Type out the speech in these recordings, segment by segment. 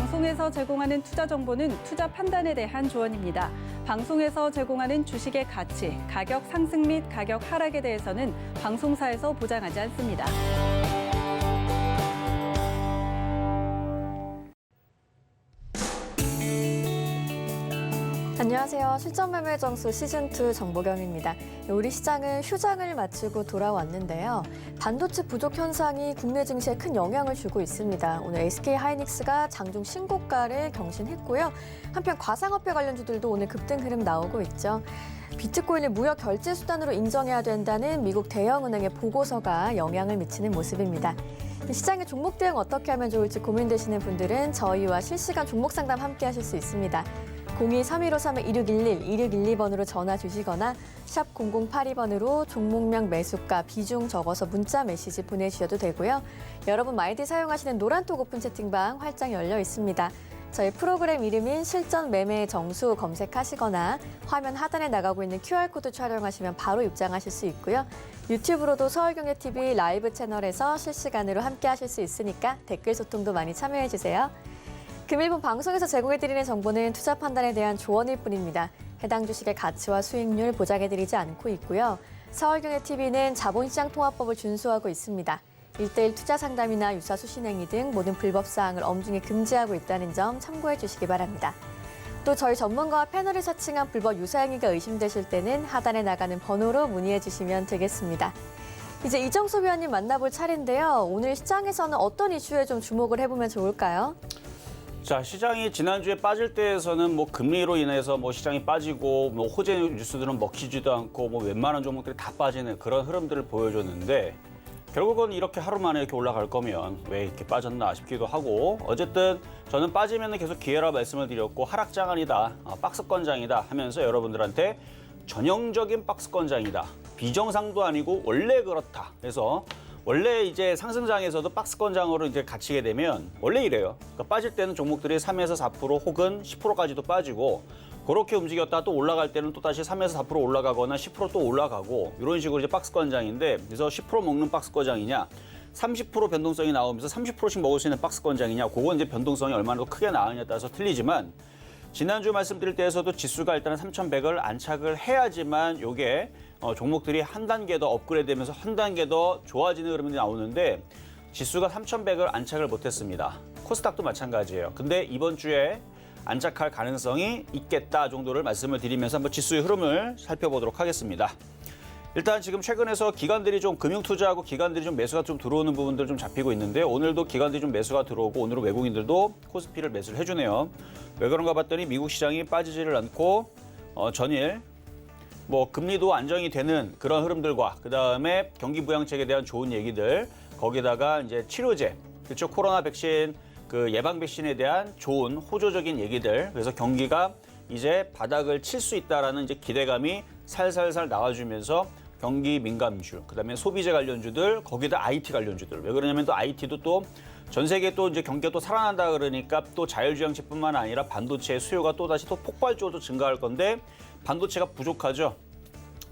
방송에서 제공하는 투자 정보는 투자 판단에 대한 조언입니다. 방송에서 제공하는 주식의 가치, 가격 상승 및 가격 하락에 대해서는 방송사에서 보장하지 않습니다. 안녕하세요. 실전매매 정수 시즌2 정보경입니다. 우리 시장은 휴장을 마치고 돌아왔는데요. 반도체 부족 현상이 국내 증시에 큰 영향을 주고 있습니다. 오늘 SK하이닉스가 장중 신고가를 경신했고요. 한편 과상업계 관련주들도 오늘 급등 흐름 나오고 있죠. 비트코인을 무역 결제 수단으로 인정해야 된다는 미국 대형은행의 보고서가 영향을 미치는 모습입니다. 시장의 종목 대응 어떻게 하면 좋을지 고민되시는 분들은 저희와 실시간 종목 상담 함께 하실 수 있습니다. 02-3153-2611, 2612번으로 전화 주시거나 샵 0082번으로 종목명 매수가 비중 적어서 문자 메시지 보내주셔도 되고요. 여러분 마이디 사용하시는 노란톡 오픈 채팅방 활짝 열려 있습니다. 저희 프로그램 이름인 실전 매매 정수 검색하시거나 화면 하단에 나가고 있는 QR코드 촬영하시면 바로 입장하실 수 있고요. 유튜브로도 서울경제TV 라이브 채널에서 실시간으로 함께 하실 수 있으니까 댓글 소통도 많이 참여해주세요. 금일본 방송에서 제공해드리는 정보는 투자 판단에 대한 조언일 뿐입니다. 해당 주식의 가치와 수익률 보장해드리지 않고 있고요. 서울경제TV는 자본시장 통화법을 준수하고 있습니다. 1:1 투자 상담이나 유사 수신행위 등 모든 불법 사항을 엄중히 금지하고 있다는 점 참고해 주시기 바랍니다. 또 저희 전문가와 패널을 사칭한 불법 유사행위가 의심되실 때는 하단에 나가는 번호로 문의해 주시면 되겠습니다. 이제 이정수 위원님 만나볼 차례인데요. 오늘 시장에서는 어떤 이슈에 좀 주목을 해보면 좋을까요? 자, 시장이 지난주에 빠질 때에서는 뭐 금리로 인해서 뭐 시장이 빠지고 뭐 호재 뉴스들은 먹히지도 않고 뭐 웬만한 종목들이 다 빠지는 그런 흐름들을 보여줬는데 결국은 이렇게 하루 만에 이렇게 올라갈 거면 왜 이렇게 빠졌나 싶기도 하고 어쨌든 저는 빠지면 계속 기회라 말씀을 드렸고 하락장 아니다, 박스권장이다 하면서 여러분들한테 전형적인 박스권장이다. 비정상도 아니고 원래 그렇다. 그래서 원래 이제 상승장에서도 박스권장으로 이제 갇히게 되면 원래 이래요. 그러니까 빠질 때는 종목들이 3에서 4% 혹은 10%까지도 빠지고 그렇게 움직였다 또 올라갈 때는 또 다시 3에서 4% 올라가거나 10% 또 올라가고 이런 식으로 이제 박스권장인데 그래서 10% 먹는 박스권장이냐 30% 변동성이 나오면서 30%씩 먹을 수 있는 박스권장이냐 그건 이제 변동성이 얼마나 더 크게 나오냐에 따라서 틀리지만 지난주 말씀드릴 때에서도 지수가 일단은 3,100을 안착을 해야지만 요게 종목들이 한 단계 더 업그레이드되면서 한 단계 더 좋아지는 흐름이 나오는데 지수가 3,100을 안착을 못했습니다. 코스닥도 마찬가지예요. 근데 이번 주에 안착할 가능성이 있겠다 정도를 말씀을 드리면서 한번 지수의 흐름을 살펴보도록 하겠습니다. 일단 지금 최근에서 기관들이 좀 금융 투자하고 기관들이 좀 매수가 좀 들어오는 부분들 좀 잡히고 있는데 오늘도 기관들이 좀 매수가 들어오고 오늘은 외국인들도 코스피를 매수를 해주네요. 왜 그런가 봤더니 미국 시장이 빠지지를 않고 전일 뭐 금리도 안정이 되는 그런 흐름들과 그다음에 경기 부양책에 대한 좋은 얘기들 거기다가 이제 치료제 그렇죠 코로나 백신 그 예방 백신에 대한 좋은 호조적인 얘기들 그래서 경기가 이제 바닥을 칠 수 있다라는 이제 기대감이 살살살 나와주면서 경기 민감주, 그다음에 소비재 관련주들, 거기다 IT 관련주들. 왜 그러냐면 또 IT도 또 전 세계 또 이제 경기가 또 살아난다 그러니까 또 자율주행체뿐만 아니라 반도체 수요가 또 다시 또 폭발적으로 증가할 건데 반도체가 부족하죠.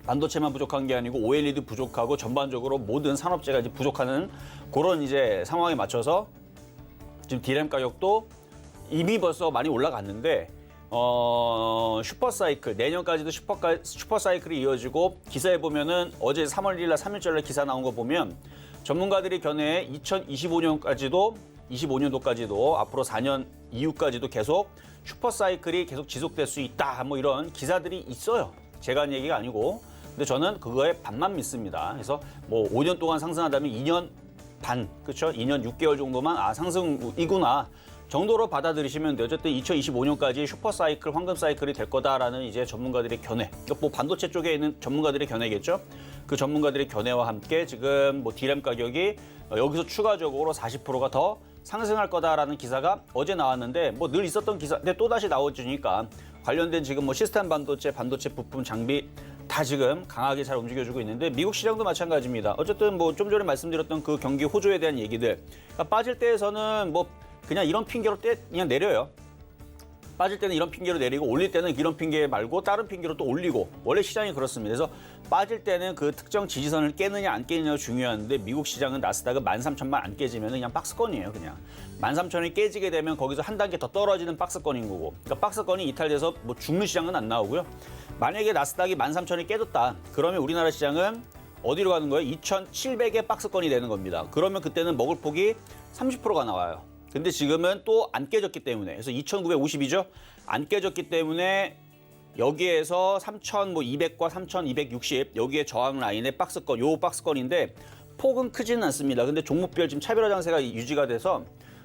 반도체만 부족한 게 아니고 OLED 부족하고 전반적으로 모든 산업재가 이제 부족하는 그런 이제 상황에 맞춰서 지금 D램 가격도 이미 벌써 많이 올라갔는데 슈퍼사이클 내년까지도 슈퍼사이클이 이어지고 기사에 보면은 어제 3월 1일 날 3일절에 기사 나온 거 보면 전문가들이 견해에 2025년도까지도 앞으로 4년 이후까지도 계속 슈퍼사이클이 계속 지속될 수 있다 뭐 이런 기사들이 있어요. 제가 한 얘기가 아니고 근데 저는 그거에 반만 믿습니다. 그래서 뭐 5년 동안 상승하다면 2년 반 그렇죠? 2년 6개월 정도만 상승이구나. 정도로 받아들이시면 돼요. 어쨌든 2025년까지 슈퍼사이클, 황금사이클이 될 거다라는 이제 전문가들의 견해. 그러니까 뭐 반도체 쪽에 있는 전문가들의 견해겠죠. 그 전문가들의 견해와 함께 지금 뭐 D램 가격이 여기서 추가적으로 40%가 더 상승할 거다라는 기사가 어제 나왔는데 뭐 늘 있었던 기사인데 또다시 나와주니까 관련된 지금 뭐 시스템 반도체, 반도체 부품, 장비 다 지금 강하게 잘 움직여주고 있는데 미국 시장도 마찬가지입니다. 어쨌든 뭐 좀 전에 말씀드렸던 그 경기 호조에 대한 얘기들. 그러니까 빠질 때에서는 뭐 그냥 이런 핑계로 그냥 내려요. 빠질 때는 이런 핑계로 내리고 올릴 때는 이런 핑계 말고 다른 핑계로 또 올리고 원래 시장이 그렇습니다. 그래서 빠질 때는 그 특정 지지선을 깨느냐 안 깨느냐가 중요한데 미국 시장은 나스닥은 13,000만 안 깨지면 그냥 박스권이에요. 그냥 13,000이 깨지게 되면 거기서 한 단계 더 떨어지는 박스권인 거고 그러니까 박스권이 이탈돼서 뭐 죽는 시장은 안 나오고요. 만약에 나스닥이 13,000이 깨졌다. 그러면 우리나라 시장은 어디로 가는 거예요? 2,700의 박스권이 되는 겁니다. 그러면 그때는 먹을 폭이 30%가 나와요. 근데 지금은 또 안 깨졌기 때문에 그래서 2,952죠. 안 깨졌기 때문에 여기에서 3,200과 3,260 여기에 저항 라인의 박스권, 요 박스권인데 폭은 크지는 않습니다. 근데 종목별 지금 차별화 장세가 유지가 돼서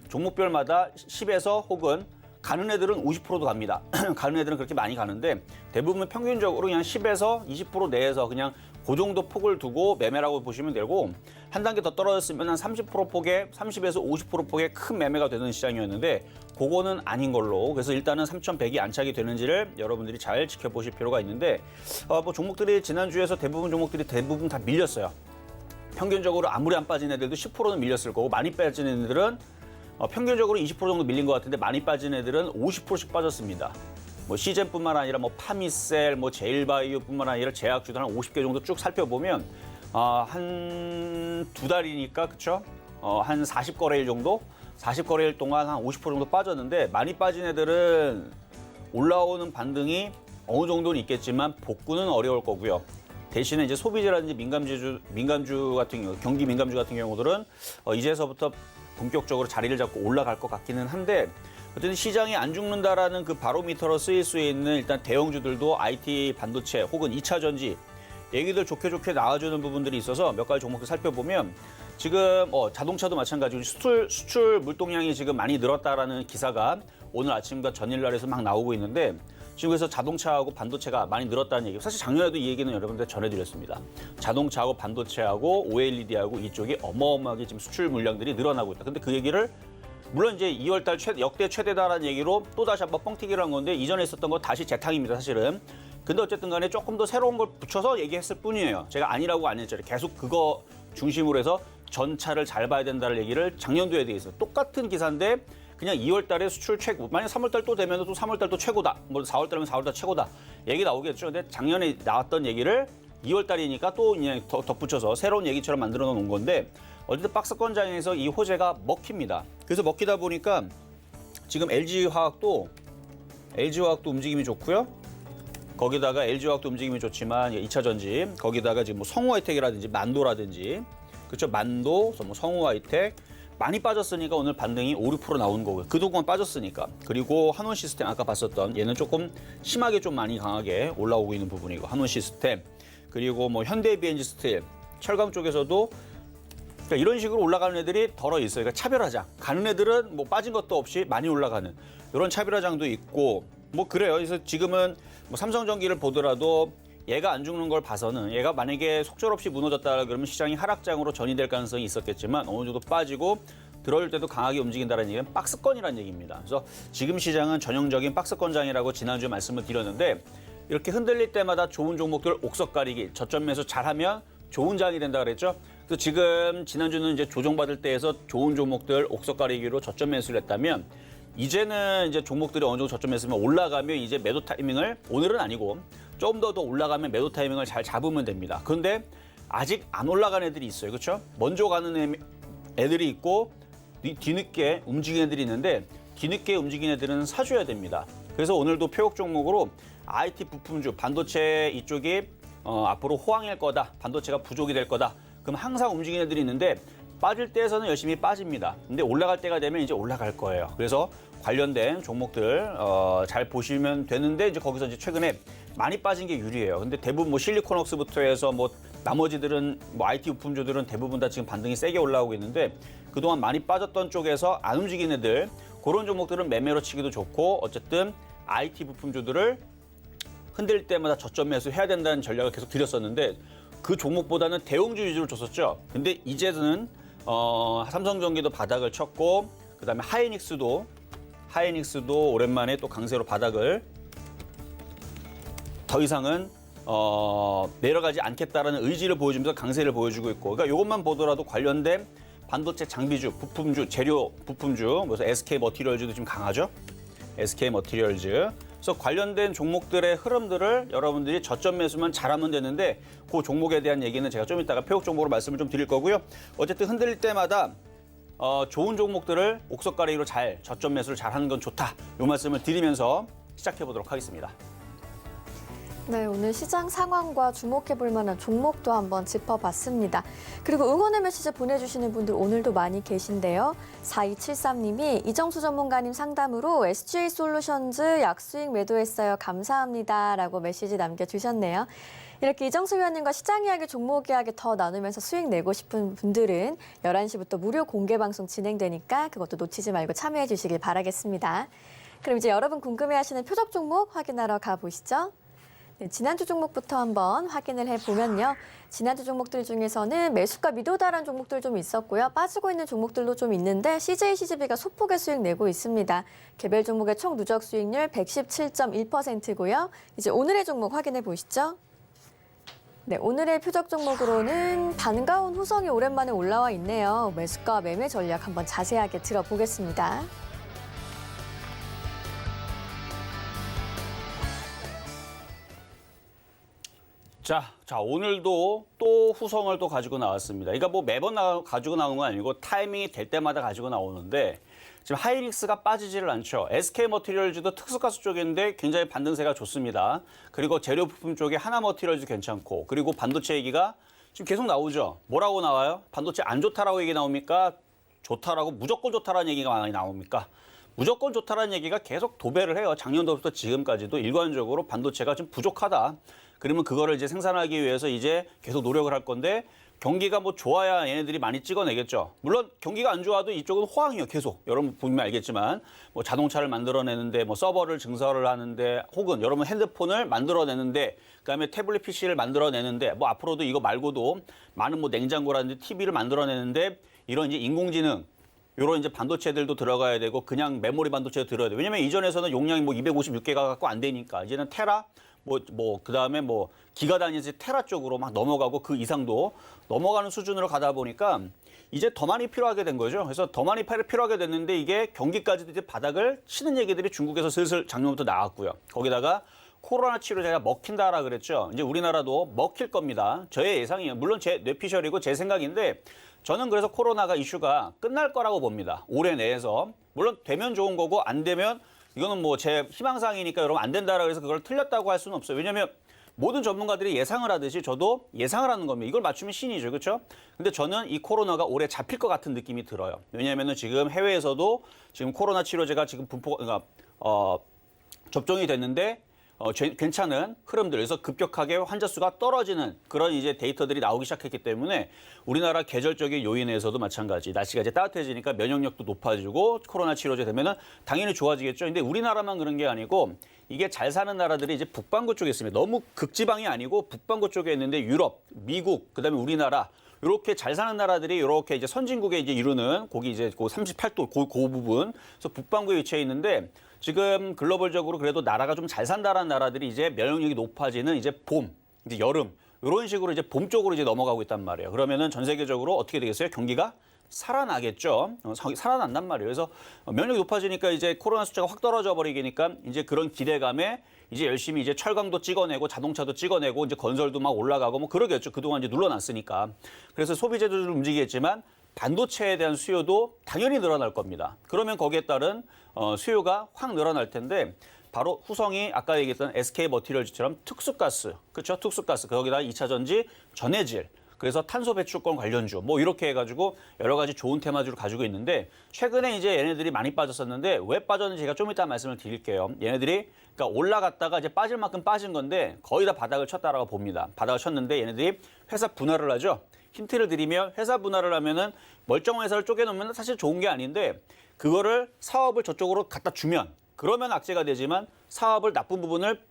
종목별마다 10에서 혹은 가는 애들은 50%도 갑니다. 가는 애들은 그렇게 많이 가는데 대부분 평균적으로 그냥 10에서 20% 내에서 그냥 그 정도 폭을 두고 매매라고 보시면 되고 한 단계 더 떨어졌으면 한 30% 폭에 30에서 50% 폭의 큰 매매가 되는 시장이었는데 그거는 아닌 걸로 그래서 일단은 3,100이 안착이 되는지를 여러분들이 잘 지켜보실 필요가 있는데 뭐 종목들이 지난주에서 대부분 종목들이 대부분 다 밀렸어요. 평균적으로 아무리 안 빠진 애들도 10%는 밀렸을 거고 많이 빠진 애들은 평균적으로 20% 정도 밀린 것 같은데 많이 빠진 애들은 50%씩 빠졌습니다. 뭐 시젠뿐만 아니라 뭐 파미셀, 뭐 제일바이오뿐만 아니라 제약주도 한 50개 정도 쭉 살펴보면 한 두 달이니까 그쵸? 한 40거래일 정도? 40거래일 동안 한 50% 정도 빠졌는데 많이 빠진 애들은 올라오는 반등이 어느 정도는 있겠지만 복구는 어려울 거고요. 대신에 이제 소비재라든지 민감주 같은 경우, 경기 민감주 같은 경우들은 이제서부터 본격적으로 자리를 잡고 올라갈 것 같기는 한데 어쨌든 시장이 안 죽는다라는 그 바로미터로 쓰일 수 있는 일단 대형주들도 IT 반도체 혹은 2차 전지 얘기들 좋게 나와주는 부분들이 있어서 몇 가지 종목들 살펴보면 지금 자동차도 마찬가지고 수출 물동량이 지금 많이 늘었다라는 기사가 오늘 아침과 전일날에서 막 나오고 있는데 지금 그래서 자동차하고 반도체가 많이 늘었다는 얘기. 사실 작년에도 이 얘기는 여러분들 전해드렸습니다. 자동차하고 반도체하고 OLED하고 이쪽이 어마어마하게 지금 수출 물량들이 늘어나고 있다. 근데 그 얘기를 물론 이제 2월달 역대 최대다라는 얘기로 또 다시 한번 뻥튀기를 한 건데 이전에 있었던 거 다시 재탕입니다, 사실은. 근데 어쨌든 간에 조금 더 새로운 걸 붙여서 얘기했을 뿐이에요. 제가 아니라고 안 했죠. 계속 그거 중심으로 해서 전차를 잘 봐야 된다는 얘기를 작년도에 돼 있어요. 똑같은 기사인데 그냥 2월 달에 수출 최고. 만약 3월 달 또 되면 또 3월 달 또 최고다. 뭐 4월 달이면 4월 달 최고다. 얘기 나오겠죠. 근데 작년에 나왔던 얘기를 2월 달이니까 또 그냥 덧붙여서 새로운 얘기처럼 만들어 놓은 건데 어쨌든 박스권장에서 이 호재가 먹힙니다. 그래서 먹히다 보니까 지금 LG화학도 움직임이 좋고요. 거기다가 LG화학도 움직임이 좋지만 2차 전지 거기다가 지금 뭐 성우하이텍이라든지 만도라든지 그렇죠. 만도, 뭐 성우하이텍 많이 빠졌으니까 오늘 반등이 5, 6% 나온 거고요. 그동안 빠졌으니까. 그리고 한원 시스템 아까 봤었던 얘는 조금 심하게 좀 많이 강하게 올라오고 있는 부분이고 한원 시스템 그리고 뭐 현대비엔지 스틸 철강 쪽에서도 그러니까 이런 식으로 올라가는 애들이 덜어 있어요. 그러니까 차별화장. 가는 애들은 뭐 빠진 것도 없이 많이 올라가는 이런 차별화장도 있고 뭐 그래요. 그래서 지금은 뭐 삼성전기를 보더라도 얘가 안 죽는 걸 봐서는 얘가 만약에 속절없이 무너졌다 그러면 시장이 하락장으로 전이될 가능성이 있었겠지만 어느 정도 빠지고 들어올 때도 강하게 움직인다는 얘기는 박스권이라는 얘기입니다. 그래서 지금 시장은 전형적인 박스권장이라고 지난주에 말씀을 드렸는데 이렇게 흔들릴 때마다 좋은 종목들 옥석 가리기 저점 매수 잘하면 좋은 장이 된다 그랬죠. 그래서 지금 지난주는 이제 조정받을 때에서 좋은 종목들 옥석 가리기로 저점 매수를 했다면 이제는 이제 종목들이 어느 정도 저점 매수면 올라가면 이제 매도 타이밍을 오늘은 아니고 좀 더 올라가면 매도 타이밍을 잘 잡으면 됩니다. 그런데 아직 안 올라간 애들이 있어요. 그렇죠? 먼저 가는 애들이 있고 뒤늦게 움직이는 애들이 있는데 뒤늦게 움직이는 애들은 사줘야 됩니다. 그래서 오늘도 표적 종목으로 IT 부품주, 반도체 이쪽이 앞으로 호황일 거다. 반도체가 부족이 될 거다. 그럼 항상 움직이는 애들이 있는데 빠질 때에서는 열심히 빠집니다. 근데 올라갈 때가 되면 이제 올라갈 거예요. 그래서 관련된 종목들 잘 보시면 되는데 이제 거기서 이제 최근에 많이 빠진 게 유리해요. 근데 대부분 뭐 실리콘웍스부터 해서 뭐 나머지들은 뭐 IT 부품주들은 대부분 다 지금 반등이 세게 올라오고 있는데 그동안 많이 빠졌던 쪽에서 안 움직이는 애들 그런 종목들은 매매로 치기도 좋고 어쨌든 IT 부품주들을 흔들 때마다 저점 매수해야 된다는 전략을 계속 드렸었는데 그 종목보다는 대형주 위주로 줬었죠. 근데 이제는 삼성전기도 바닥을 쳤고 그다음에 하이닉스도 오랜만에 또 강세로 바닥을 더 이상은 내려가지 않겠다라는 의지를 보여주면서 강세를 보여주고 있고 그러니까 이것만 보더라도 관련된 반도체 장비주, 부품주, 재료 부품주, 그래서 SK 머티리얼주도 지금 강하죠. SK 머티리얼즈. 그래서 관련된 종목들의 흐름들을 여러분들이 저점 매수만 잘하면 되는데 그 종목에 대한 얘기는 제가 좀 이따가 표적 종목으로 말씀을 좀 드릴 거고요. 어쨌든 흔들릴 때마다 좋은 종목들을 옥석가리기로 잘 저점 매수를 잘하는 건 좋다. 이 말씀을 드리면서 시작해 보도록 하겠습니다. 네, 오늘 시장 상황과 주목해 볼 만한 종목도 한번 짚어봤습니다. 그리고 응원의 메시지 보내주시는 분들 오늘도 많이 계신데요. 4273님이 이정수 전문가님 상담으로 SGsol루션즈 약수익 매도했어요. 감사합니다. 라고 메시지 남겨주셨네요. 이렇게 이정수 위원님과 시장 이야기, 종목 이야기 더 나누면서 수익 내고 싶은 분들은 11시부터 무료 공개 방송 진행되니까 그것도 놓치지 말고 참여해 주시길 바라겠습니다. 그럼 이제 여러분 궁금해하시는 표적 종목 확인하러 가보시죠. 네, 지난주 종목부터 한번 확인을 해보면요. 지난주 종목들 중에서는 매수가 미도달한 종목들 좀 있었고요. 빠지고 있는 종목들도 좀 있는데 CJ CGV가 소폭의 수익 내고 있습니다. 개별 종목의 총 누적 수익률 117.1%고요. 이제 오늘의 종목 확인해 보시죠. 네, 오늘의 표적 종목으로는 반가운 후성이 오랜만에 올라와 있네요. 매수가 매매 전략 한번 자세하게 들어보겠습니다. 자, 오늘도 또 후성을 또 가지고 나왔습니다. 그러니까 뭐 매번 가지고 나오는 건 아니고 타이밍이 될 때마다 가지고 나오는데 지금 하이닉스가 빠지지를 않죠. SK 머티리얼즈도 특수가스 쪽인데 굉장히 반등세가 좋습니다. 그리고 재료 부품 쪽에 하나머티리얼즈 괜찮고 그리고 반도체 얘기가 지금 계속 나오죠. 뭐라고 나와요? 반도체 안 좋다라고 얘기 나옵니까? 좋다라고 무조건 좋다라는 얘기가 많이 나옵니까? 무조건 좋다라는 얘기가 계속 도배를 해요. 작년도부터 지금까지도 일관적으로 반도체가 좀 부족하다. 그러면 그거를 이제 생산하기 위해서 이제 계속 노력을 할 건데 경기가 뭐 좋아야 얘네들이 많이 찍어내겠죠. 물론 경기가 안 좋아도 이쪽은 호황이요. 계속 여러분 보면 알겠지만 뭐 자동차를 만들어내는데 뭐 서버를 증설을 하는데 혹은 여러분 핸드폰을 만들어내는데 그다음에 태블릿 PC를 만들어내는데 뭐 앞으로도 이거 말고도 많은 뭐 냉장고라든지 TV를 만들어내는데 이런 이제 인공지능 요런 이제 반도체들도 들어가야 되고 그냥 메모리 반도체도 들어야 돼요. 왜냐면 이전에서는 용량이 뭐 256개가 갖고 안 되니까 이제는 테라 그다음에 뭐 기가 단위에서 테라 쪽으로 막 넘어가고 그 이상도 넘어가는 수준으로 가다 보니까 이제 더 많이 필요하게 된 거죠. 그래서 더 많이 필요하게 됐는데 이게 경기까지도 이제 바닥을 치는 얘기들이 중국에서 슬슬 작년부터 나왔고요. 거기다가 코로나 치료제가 먹힌다라 그랬죠. 이제 우리나라도 먹힐 겁니다. 저의 예상이에요. 물론 제 뇌피셜이고 제 생각인데 저는 그래서 코로나가 이슈가 끝날 거라고 봅니다. 올해 내에서. 물론 되면 좋은 거고 안 되면 이거는 뭐 제 희망사항이니까 여러분 안 된다라고 해서 그걸 틀렸다고 할 수는 없어요. 왜냐하면 모든 전문가들이 예상을 하듯이 저도 예상을 하는 겁니다. 이걸 맞추면 신이죠. 그렇죠? 근데 저는 이 코로나가 올해 잡힐 것 같은 느낌이 들어요. 왜냐하면 지금 해외에서도 지금 코로나 치료제가 지금 접종이 됐는데 괜찮은 흐름들, 그래서 급격하게 환자 수가 떨어지는 그런 이제 데이터들이 나오기 시작했기 때문에 우리나라 계절적인 요인에서도 마찬가지. 날씨가 이제 따뜻해지니까 면역력도 높아지고 코로나 치료제 되면은 당연히 좋아지겠죠. 근데 우리나라만 그런 게 아니고 이게 잘 사는 나라들이 이제 북반구 쪽에 있습니다. 너무 극지방이 아니고 북반구 쪽에 있는데 유럽, 미국, 그다음에 우리나라 이렇게 잘 사는 나라들이 이렇게 이제 선진국에 이제 이루는 거기 이제 그 38도 그 부분, 그래서 북반구에 위치해 있는데 지금 글로벌적으로 그래도 나라가 좀 잘 산다라는 나라들이 이제 면역력이 높아지는 이제 봄, 이제 여름 이런 식으로 이제 봄 쪽으로 이제 넘어가고 있단 말이에요. 그러면은 전 세계적으로 어떻게 되겠어요? 경기가 살아나겠죠. 살아난단 말이에요. 그래서 면역이 높아지니까 이제 코로나 숫자가 확 떨어져 버리니까 이제 그런 기대감에 이제 열심히 이제 철강도 찍어내고 자동차도 찍어내고 이제 건설도 막 올라가고 뭐 그러겠죠. 그동안 이제 눌러놨으니까. 그래서 소비재도 좀 움직이겠지만 반도체에 대한 수요도 당연히 늘어날 겁니다. 그러면 거기에 따른 수요가 확 늘어날 텐데 바로 후성이 아까 얘기했던 SK 머티리얼즈처럼 특수가스, 그렇죠? 특수가스, 거기다 2차 전지, 전해질, 그래서 탄소 배출권 관련주 뭐 이렇게 해가지고 여러 가지 좋은 테마주를 가지고 있는데 최근에 이제 얘네들이 많이 빠졌었는데 왜 빠졌는지 제가 좀 이따 말씀을 드릴게요. 얘네들이 그러니까 올라갔다가 이제 빠질 만큼 빠진 건데 거의 다 바닥을 쳤다라고 봅니다. 바닥을 쳤는데 얘네들이 회사 분할을 하죠. 힌트를 드리면 회사 분할을 하면은 멀쩡한 회사를 쪼개놓으면 사실 좋은 게 아닌데 그거를 사업을 저쪽으로 갖다 주면 그러면 악재가 되지만 사업을 나쁜 부분을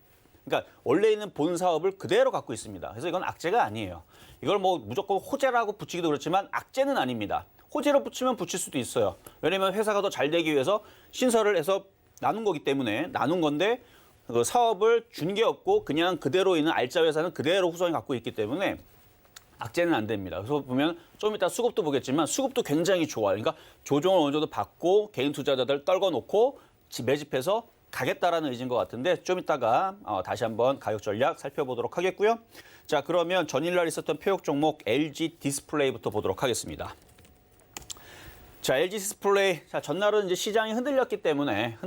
그러니까 원래 있는 본 사업을 그대로 갖고 있습니다. 그래서 이건 악재가 아니에요. 이걸 뭐 무조건 호재라고 붙이기도 그렇지만 악재는 아닙니다. 호재로 붙이면 붙일 수도 있어요. 왜냐면 회사가 더 잘 되기 위해서 신설을 해서 나눈 거기 때문에 나눈 건데 그 사업을 준 게 없고 그냥 그대로 있는 알짜 회사는 그대로 후성이 갖고 있기 때문에 악재는 안 됩니다. 그래서 보면 좀 이따 수급도 보겠지만 수급도 굉장히 좋아요. 그러니까 조정을 어느 정도 받고 개인 투자자들 떨궈 놓고 매집해서 가겠다라는 의지인 것 같은데 좀 이따가 다시 한번 가격 전략 살펴보도록 하겠고요. 자, 그러면 전일날 있었던 폐역 종목 LG 디스플레이부터 보도록 하겠습니다. 자, LG 디스플레이. 자, 전날은 이제 시장이 흔들렸기 때문에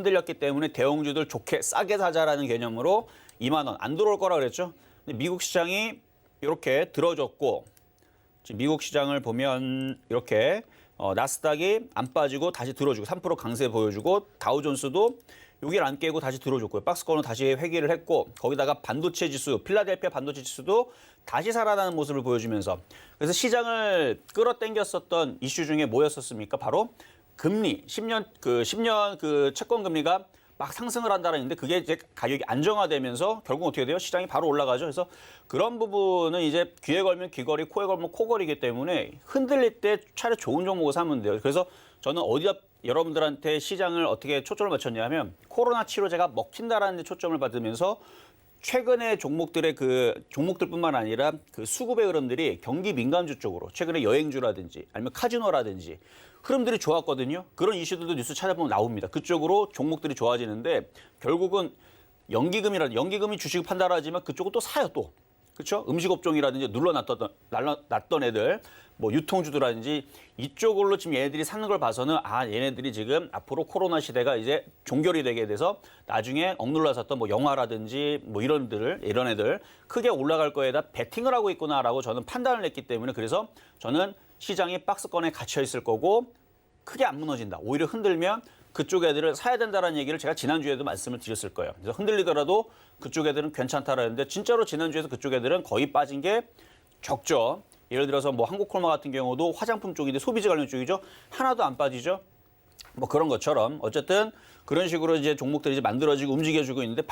대형주들 좋게 싸게 사자라는 개념으로 2만 원 안 들어올 거라 그랬죠. 근데 미국 시장이 이렇게 들어줬고, 지금 미국 시장을 보면 이렇게 나스닥이 안 빠지고 다시 들어주고 3% 강세 보여주고 다우존스도 여기를 안 깨고 다시 들어줬고요. 박스권은 다시 회귀를 했고 거기다가 반도체 지수, 필라델피아 반도체 지수도 다시 살아나는 모습을 보여주면서 그래서 시장을 끌어당겼었던 이슈 중에 뭐였었습니까? 바로 금리, 10년 채권 금리가 막 상승을 한다는 얘기인데 그게 이제 가격이 안정화되면서 결국 어떻게 돼요? 시장이 바로 올라가죠. 그래서 그런 부분은 이제 귀에 걸면 귀걸이, 코에 걸면 코걸이기 때문에 흔들릴 때 차라리 좋은 종목을 사면 돼요. 그래서 저는 어디다 여러분들한테 시장을 어떻게 초점을 맞췄냐면 코로나 치료제가 먹힌다라는 데 초점을 받으면서 최근에 종목들뿐만 아니라 그 수급의 흐름들이 경기 민감주 쪽으로 최근에 여행주라든지 아니면 카지노라든지 흐름들이 좋았거든요. 그런 이슈들도 뉴스 찾아보면 나옵니다. 그쪽으로 종목들이 좋아지는데 결국은 연기금이 주식을 판단하지만 그쪽은 또 사요 또. 그렇죠? 음식업종이라든지 눌러놨던 애들, 뭐 유통주들라든지 이쪽으로 지금 얘네들이 사는 걸 봐서는 얘네들이 지금 앞으로 코로나 시대가 이제 종결이 되게 돼서 나중에 억눌러 샀던 뭐 영화라든지 뭐 이런 애들 크게 올라갈 거에다 베팅을 하고 있구나라고 저는 판단을 했기 때문에 그래서 저는 시장이 박스권에 갇혀 있을 거고 크게 안 무너진다. 오히려 흔들면 그쪽 애들을 사야 된다는 얘기를 제가 지난주에도 말씀을 드렸을 거예요. 그래서 흔들리더라도 그쪽 애들은 괜찮다라는데 진짜로 지난주에서 그쪽 애들은 거의 빠진 게 적죠. 예를 들어서 뭐 한국콜마 같은 경우도 화장품 쪽인데 소비재 관련 쪽이죠. 하나도 안 빠지죠. 뭐 그런 것처럼 어쨌든 그런 식으로 이제 종목들이 이제 만들어지고 움직여주고 있는데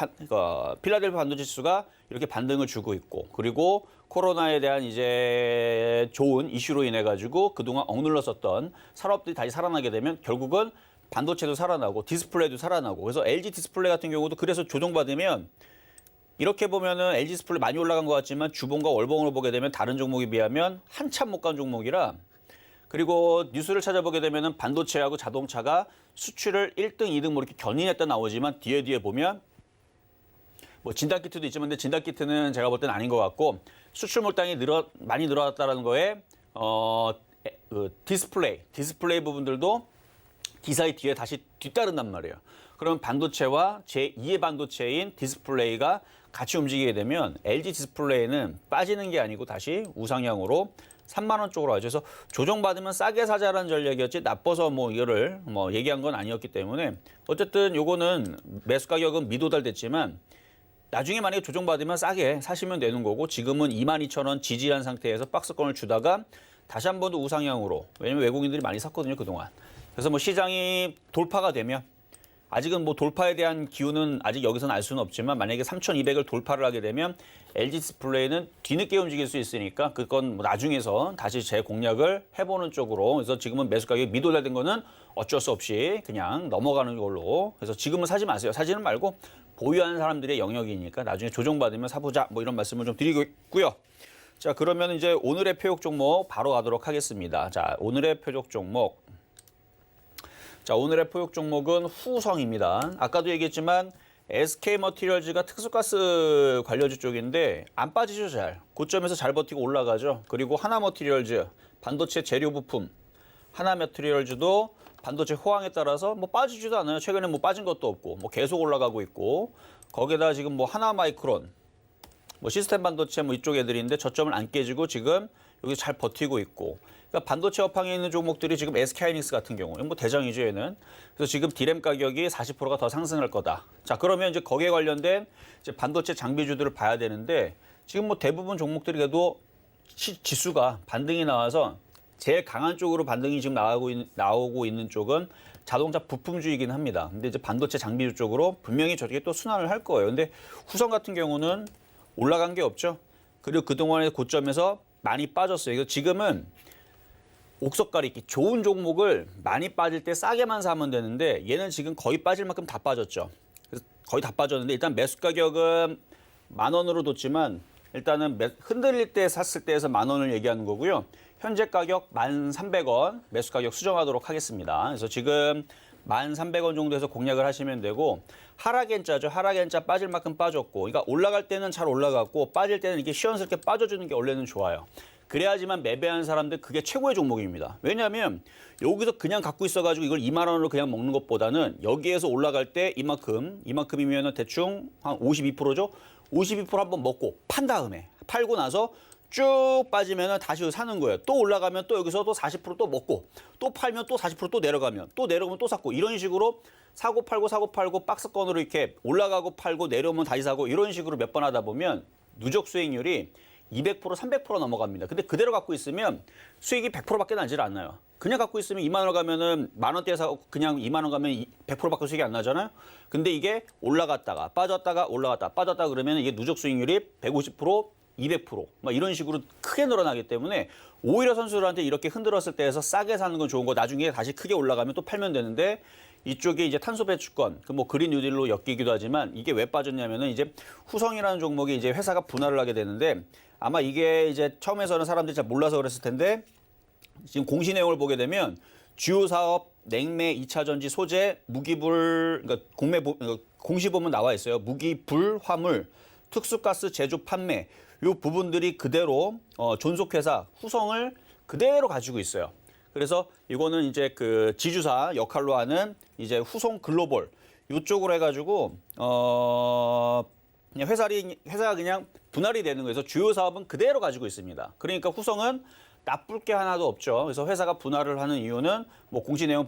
필라델피아 반도체 지수가 이렇게 반등을 주고 있고 그리고 코로나에 대한 이제 좋은 이슈로 인해 가지고 그동안 억눌렀었던 산업들이 다시 살아나게 되면 결국은 반도체도 살아나고 디스플레이도 살아나고 그래서 LG 디스플레이 같은 경우도 그래서 조정받으면 이렇게 보면은 LG 디스플레이 많이 올라간 것 같지만 주봉과 월봉으로 보게 되면 다른 종목에 비하면 한참 못 간 종목이라 그리고 뉴스를 찾아보게 되면은 반도체하고 자동차가 수출을 1등, 2등 뭐 이렇게 견인했다 나오지만 뒤에 보면 뭐 진단키트도 있지만 근데 진단키트는 제가 볼 때는 아닌 것 같고 수출 몰당이 많이 늘어났다는 거에 디스플레이 부분들도 기사의 뒤에 다시 뒤따른단 말이에요. 그러면 반도체와 제2의 반도체인 디스플레이가 같이 움직이게 되면 LG 디스플레이는 빠지는 게 아니고 다시 우상향으로 3만 원 쪽으로 가죠. 그래서 조정받으면 싸게 사자라는 전략이었지 나빠서 뭐 이거를 얘기한 건 아니었기 때문에 어쨌든 요거는 매수 가격은 미도달됐지만 나중에 만약에 조정받으면 싸게 사시면 되는 거고 지금은 22,000원 지지한 상태에서 박스권을 주다가 다시 한 번 더 우상향으로 왜냐면 외국인들이 많이 샀거든요 그동안. 그래서 뭐 시장이 돌파가 되면 아직은 뭐 돌파에 대한 기운은 아직 여기서는 알 수는 없지만 만약에 3,200을 돌파를 하게 되면 LG 디스플레이는 뒤늦게 움직일 수 있으니까 그건 뭐 나중에서 다시 재공략을 해보는 쪽으로 그래서 지금은 매수 가격이 미도달된 거는 어쩔 수 없이 그냥 넘어가는 걸로 그래서 지금은 사지 마세요. 사지는 말고 보유하는 사람들의 영역이니까 나중에 조정받으면 사보자 뭐 이런 말씀을 좀 드리고 있고요. 자 그러면 이제 오늘의 표적 종목 바로 가도록 하겠습니다. 자 오늘의 표적 종목. 자, 오늘의 포역 종목은 후성입니다. 아까도 얘기했지만 SK머티리얼즈가 특수가스 관련주 쪽인데 안 빠지죠, 잘. 고점에서 잘 버티고 올라가죠. 그리고 하나머티리얼즈, 반도체 재료 부품. 하나머티리얼즈도 반도체 호황에 따라서 뭐 빠지지도 않아요. 최근에 뭐 빠진 것도 없고 뭐 계속 올라가고 있고 거기에다 지금 뭐 하나마이크론, 뭐 시스템 반도체 뭐 이쪽 애들인데 저점을 안 깨지고 지금 여기 잘 버티고 있고 그러니까 반도체 업황에 있는 종목들이 지금 SK하이닉스 같은 경우 뭐 대장이죠 얘는. 그래서 지금 디램 가격이 40%가 더 상승할 거다. 자 그러면 이제 거기에 관련된 이제 반도체 장비주들을 봐야 되는데 지금 뭐 대부분 종목들이 그래도 지수가 반등이 나와서 제일 강한 쪽으로 반등이 지금 나오고 있는 쪽은 자동차 부품주이긴 합니다. 근데 이제 반도체 장비주 쪽으로 분명히 저렇게 또 순환을 할 거예요. 근데 후성 같은 경우는 올라간 게 없죠. 그리고 그동안의 고점에서 많이 빠졌어요. 그래서 지금은 옥석가리기 좋은 종목을 많이 빠질 때 싸게만 사면 되는데 얘는 지금 거의 빠질 만큼 다 빠졌죠. 그래서 거의 다 빠졌는데 일단 매수 가격은 10,000원으로 뒀지만 일단은 흔들릴 때 샀을 때에서 10,000원을 얘기하는 거고요. 현재 가격 1,300원 매수 가격 수정하도록 하겠습니다. 그래서 지금 1,300원 정도에서 공략을 하시면 되고 하락엔자죠. 하락엔자 빠질 만큼 빠졌고 그러니까 올라갈 때는 잘 올라갔고 빠질 때는 이렇게 시원스럽게 빠져주는 게 원래는 좋아요. 그래야지만 매매하는 사람들 그게 최고의 종목입니다. 왜냐하면 여기서 그냥 갖고 있어가지고 이걸 2만 원으로 그냥 먹는 것보다는 여기에서 올라갈 때 이만큼이면 대충 한 52%죠. 52% 한번 먹고 판 다음에 팔고 나서 쭉 빠지면 다시 사는 거예요. 또 올라가면 또 여기서 또 40% 또 먹고 또 팔면 또 40% 또 내려가면 또 샀고 이런 식으로 사고 팔고 박스권으로 이렇게 올라가고 팔고 내려오면 다시 사고 이런 식으로 몇 번 하다 보면 누적 수익률이 200%, 300% 넘어갑니다. 근데 그대로 갖고 있으면 수익이 100%밖에 나질 않아요. 그냥 갖고 있으면 2만 원 가면은 만 원대에 사고 그냥 2만 원 가면 100%밖에 수익이 안 나잖아요. 근데 이게 올라갔다가 빠졌다가 올라갔다가 빠졌다가 그러면 이게 누적 수익률이 150%, 200% 막 이런 식으로 크게 늘어나기 때문에 오히려 선수들한테 이렇게 흔들었을 때에서 싸게 사는 건 좋은 거 나중에 다시 크게 올라가면 또 팔면 되는데 이쪽에 이제 탄소 배출권, 뭐 그린 뉴딜로 엮이기도 하지만 이게 왜 빠졌냐면은 이제 후성이라는 종목이 이제 회사가 분할을 하게 되는데 아마 이게 이제 처음에서는 사람들이 잘 몰라서 그랬을 텐데 지금 공시 내용을 보게 되면 주요 사업, 냉매, 2차 전지, 소재, 무기불, 그러니까 공시 보면 나와 있어요. 무기불, 화물, 특수가스 제조 판매 이 부분들이 그대로 존속회사 후성을 그대로 가지고 있어요. 그래서 이거는 이제 그 지주사 역할로 하는 이제 후성 글로벌 이쪽으로 해가지고 그냥 회사가 그냥 분할이 되는 거에서 주요 사업은 그대로 가지고 있습니다. 그러니까 후성은 나쁠 게 하나도 없죠. 그래서 회사가 분할을 하는 이유는 뭐 공시 내용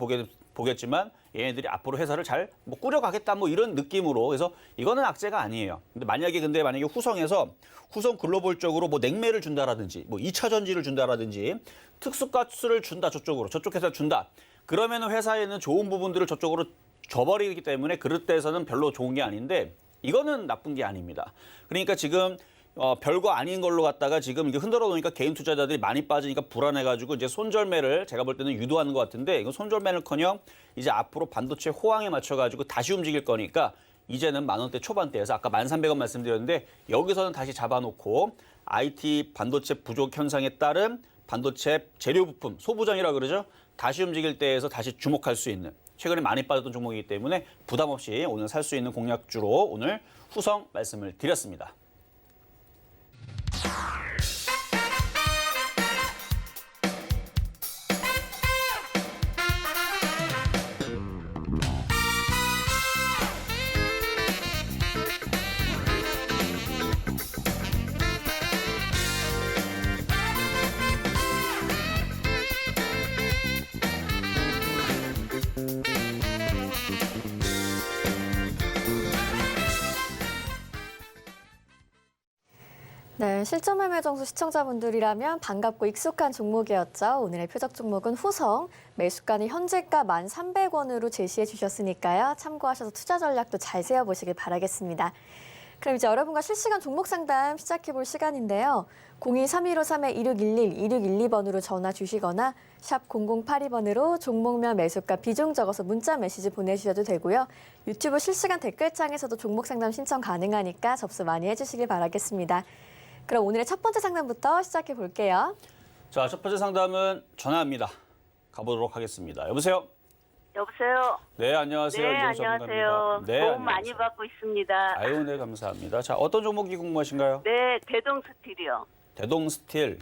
보겠지만 얘네들이 앞으로 회사를 잘 뭐 꾸려가겠다 뭐 이런 느낌으로 그래서 이거는 악재가 아니에요. 근데 만약에 후성에서 후성 글로벌 쪽으로 뭐 냉매를 준다라든지 뭐 2차 전지를 준다라든지 특수가스를 준다 저쪽 회사 준다. 그러면 회사에는 좋은 부분들을 저쪽으로 줘버리기 때문에 그럴 때에서는 별로 좋은 게 아닌데 이거는 나쁜 게 아닙니다. 그러니까 지금 별거 아닌 걸로 갖다가 지금 이게 흔들어 놓으니까 개인 투자자들이 많이 빠지니까 불안해가지고 이제 손절매를 제가 볼 때는 유도하는 것 같은데 이건 손절매는커녕 이제 앞으로 반도체 호황에 맞춰가지고 다시 움직일 거니까 이제는 만 원대 초반대에서 아까 1,300원 말씀드렸는데 여기서는 다시 잡아놓고 IT 반도체 부족 현상에 따른 반도체 재료 부품 소부장이라 그러죠. 다시 움직일 때에서 다시 주목할 수 있는 최근에 많이 빠졌던 종목이기 때문에 부담 없이 오늘 살 수 있는 공략주로 오늘 후성 말씀을 드렸습니다. 네, 실전 매매 정수 시청자분들이라면 반갑고 익숙한 종목이었죠. 오늘의 표적 종목은 후성, 매수가는 현재가 1,300원으로 제시해 주셨으니까요. 참고하셔서 투자 전략도 잘 세워보시길 바라겠습니다. 그럼 이제 여러분과 실시간 종목 상담 시작해 볼 시간인데요. 02-3153-2611, 2612번으로 전화 주시거나 샵 0082번으로 종목명 매수가 비중 적어서 문자 메시지 보내주셔도 되고요. 유튜브 실시간 댓글창에서도 종목 상담 신청 가능하니까 접수 많이 해주시길 바라겠습니다. 그럼 오늘의 첫 번째 상담부터 시작해 볼게요. 자, 첫 번째 상담은 전화입니다. 가보도록 하겠습니다. 여보세요? 여보세요? 네, 안녕하세요. 네, 이정수 안녕하세요. 전문가입니다. 네, 도움 많이 안녕하세요. 받고 있습니다. 아유, 네, 감사합니다. 자, 어떤 종목이 궁금하신가요? 네, 대동스틸이요. 대동스틸.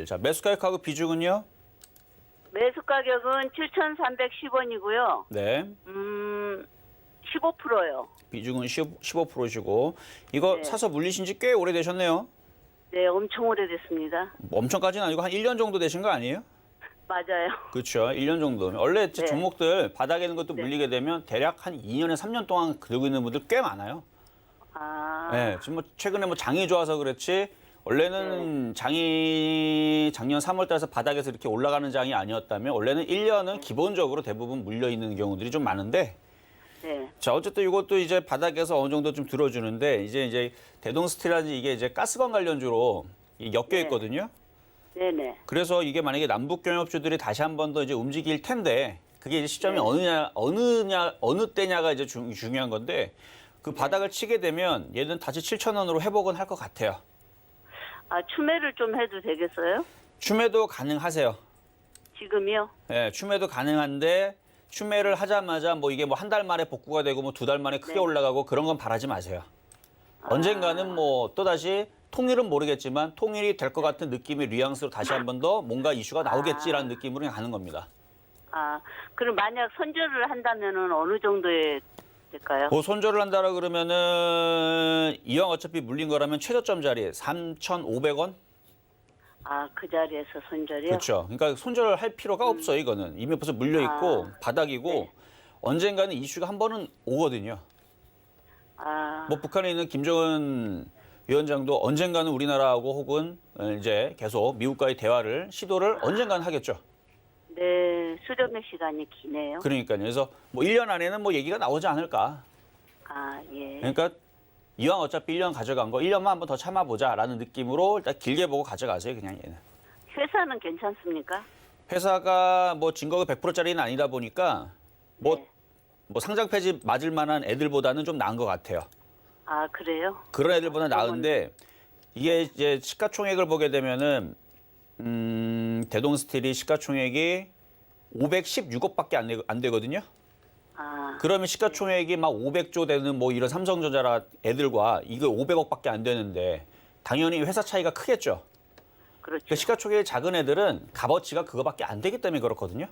자, 매수 가격하고 비중은요? 매수 가격은 7,310원이고요. 네. 15%요. 비중은 15%시고 이거 네. 사서 물리신 지 꽤 오래되셨네요. 네, 엄청 오래됐습니다. 엄청까지는 아니고 한 1년 정도 되신 거 아니에요? 맞아요. 그렇죠. 1년 정도. 원래 네. 종목들 바닥에 있는 것도 네. 물리게 되면 대략 한 2년에 3년 동안 들고 있는 분들 꽤 많아요. 아, 네, 지금 뭐 최근에 뭐 장이 좋아서 그렇지 원래는 장이 작년 3월 달에서 바닥에서 이렇게 올라가는 장이 아니었다면 원래는 1년은 기본적으로 대부분 물려 있는 경우들이 좀 많은데 네. 자, 어쨌든 이것도 이제 바닥에서 어느 정도 좀 들어주는데 이제 대동스틸이라든지 이게 이제 가스관 관련주로 엮여 있거든요. 네네. 그래서 이게 만약에 남북 경협주들이 다시 한 번 더 이제 움직일 텐데 그게 이제 시점이 네. 어느 때냐가 이제 중요한 건데 그 바닥을 치게 되면 얘는 다시 7,000원으로 회복은 할 것 같아요. 아, 추매를 좀 해도 되겠어요? 추매도 가능하세요. 지금요? 예, 추매도 가능한데 추매를 하자마자 뭐 이게 뭐 한 달 만에 복구가 되고 뭐 2달 만에 크게 네. 올라가고 그런 건 바라지 마세요. 언젠가는 뭐 또다시 통일은 모르겠지만 통일이 될 것 같은 느낌의 뉘앙스로 다시 한 번 더 뭔가 이슈가 나오겠지라는 느낌으로 그냥 가는 겁니다. 아, 그럼 만약 손절을 한다면은 어느 정도에 될까요? 뭐 손절을 한다라 그러면은 이왕 어차피 물린 거라면 최저점 자리 3,500원? 아, 그 자리에서 손절이요? 그렇죠. 그러니까 손절을 할 필요가 없어요, 이거는. 이미 벌써 물려 있고 바닥이고 네. 언젠가는 이슈가 한 번은 오거든요. 아, 뭐 북한에 있는 김정은 위원장도 언젠가는 우리나라하고 혹은 이제 계속 미국과의 대화를 시도를 언젠가는 하겠죠. 네, 수렴의 시간이 기네요. 그러니까요. 그래서 뭐 1년 안에는 뭐 얘기가 나오지 않을까. 아, 예. 그러니까 이왕 어차피 1년 가져간 거 1년만 한번 더 참아보자라는 느낌으로 일단 길게 보고 가져가세요, 그냥 얘는. 회사는 괜찮습니까? 회사가 뭐 증거가 100%짜리는 아니다 보니까 뭐, 네. 뭐 상장 폐지 맞을 만한 애들보다는 좀 나은 것 같아요. 아, 그래요? 그런 애들보다 나은데 이게 이제 시가총액을 보게 되면은 대동스틸이 시가총액이 516억밖에 안 되거든요. 아, 그러면 시가총액이 막 500조 되는 뭐 이런 삼성전자라 애들과 이거 500억밖에 안 되는데 당연히 회사 차이가 크겠죠. 그렇죠. 그러니까 시가총액이 작은 애들은 값어치가 그거밖에 안 되기 때문에 그렇거든요.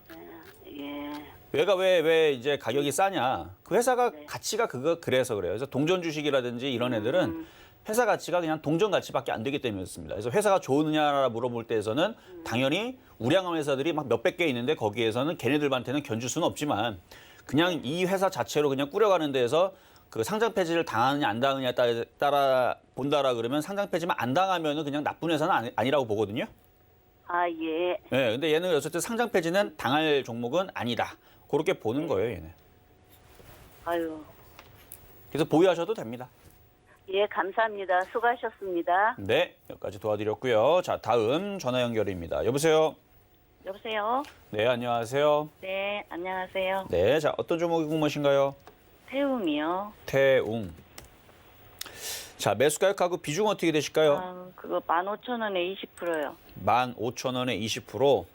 예. 얘가 왜 이제 가격이 싸냐? 그 회사가 가치가 그래서 그래요. 그래서 동전 주식이라든지 이런 애들은 회사 가치가 그냥 동전 가치밖에 안 되기 때문에 그렇습니다. 그래서 회사가 좋으냐라 물어볼 때에서는 당연히 우량한 회사들이 막 몇백 개 있는데 거기에서는 걔네들한테는 견줄 수는 없지만 그냥 이 회사 자체로 그냥 꾸려가는 데에서 그 상장 폐지를 당하느냐 안 당하느냐에 따라 본다라 그러면 상장 폐지만 안 당하면은 그냥 나쁜 회사는 아니라고 보거든요. 아, 예. 네, 근데 얘는 어쨌든 상장 폐지는 당할 종목은 아니다. 그렇게 보는 거예요, 얘는. 아유. 그래서 보유하셔도 됩니다. 예, 감사합니다. 수고하셨습니다. 네, 여기까지 도와드렸고요. 자, 다음 전화 연결입니다. 여보세요? 여보세요? 네, 안녕하세요. 네, 안녕하세요. 네, 자, 어떤 종목이 궁금하신가요? 태움이요. 태웅. 자, 매수 가격하고 비중 어떻게 되실까요? 아, 그거 15,000원에 20%요. 15,000원에 20%.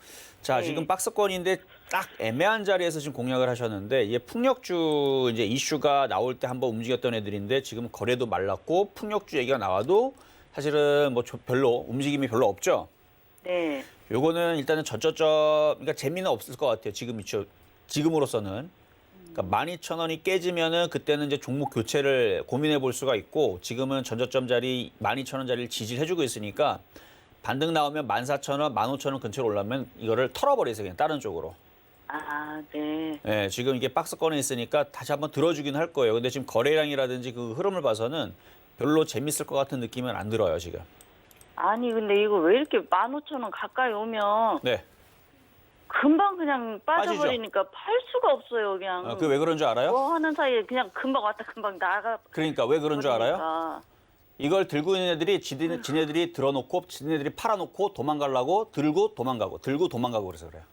자, 네. 지금 박스권인데 딱 애매한 자리에서 지금 공략을 하셨는데 이게 풍력주 이제 이슈가 나올 때 한번 움직였던 애들인데 지금 거래도 말랐고 풍력주 얘기가 나와도 사실은 뭐 별로 움직임이 별로 없죠. 네. 요거는 일단은 저저저 그러니까 재미는 없을 것 같아요. 지금으로서는. 그러니까 12,000원이 깨지면은 그때는 이제 종목 교체를 고민해 볼 수가 있고 지금은 전저점 자리 12,000원 자리를 지지해 주고 있으니까 반등 나오면 14,000원, 15,000원 근처로 올라오면 이거를 털어버리세요. 그냥 다른 쪽으로. 아, 네. 예, 지금 이게 박스권에 있으니까 다시 한번 들어주긴 할 거예요. 근데 지금 거래량이라든지 그 흐름을 봐서는 별로 재밌을 것 같은 느낌은 안 들어요, 지금. 아니, 근데 이거 왜 이렇게 15,000원 가까이 오면 네. 금방 그냥 빠져버리니까 팔 수가 없어요, 그냥. 그 왜 그런 줄 알아요? 뭐 하는 사이에 그냥 금방 왔다 금방 나가. 그러니까 왜 그런 줄 알아요? 버리니까. 이걸 들고 있는 애들이 지네들이 들어놓고 지네들이 팔아놓고 도망가려고 들고 도망가고 들고 도망가고 그래서 그래요.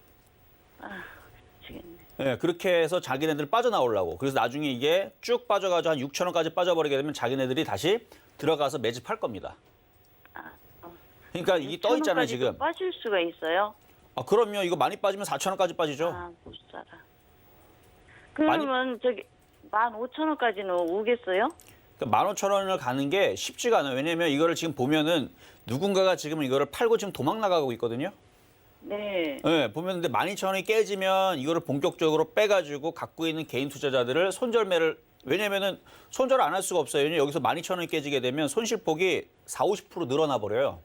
미치겠네. 예, 그렇게 해서 자기네들 빠져나오려고. 그래서 나중에 이게 쭉 빠져가지고 한 6,000원까지 빠져버리게 되면 자기네들이 다시 들어가서 매집할 겁니다. 그러니까 이게 떠 있잖아요, 6,000원까지도 지금. 빠질 수가 있어요? 아, 그럼요. 이거 많이 빠지면 4,000원까지 빠지죠. 아, 못 살아. 그러면 저기 15,000원까지는 오겠어요? 그러니까 15,000원을 가는 게 쉽지가 않아요. 왜냐면 이거를 지금 보면은 누군가가 지금 이거를 팔고 지금 도망 나가고 있거든요. 네. 네, 보면 근데 12,000원이 깨지면 이거를 본격적으로 빼가지고 갖고 있는 개인 투자자들을 손절매를 왜냐면은 손절 안 할 수가 없어요. 왜냐면 여기서 12,000원이 깨지게 되면 손실폭이 40~50% 늘어나 버려요.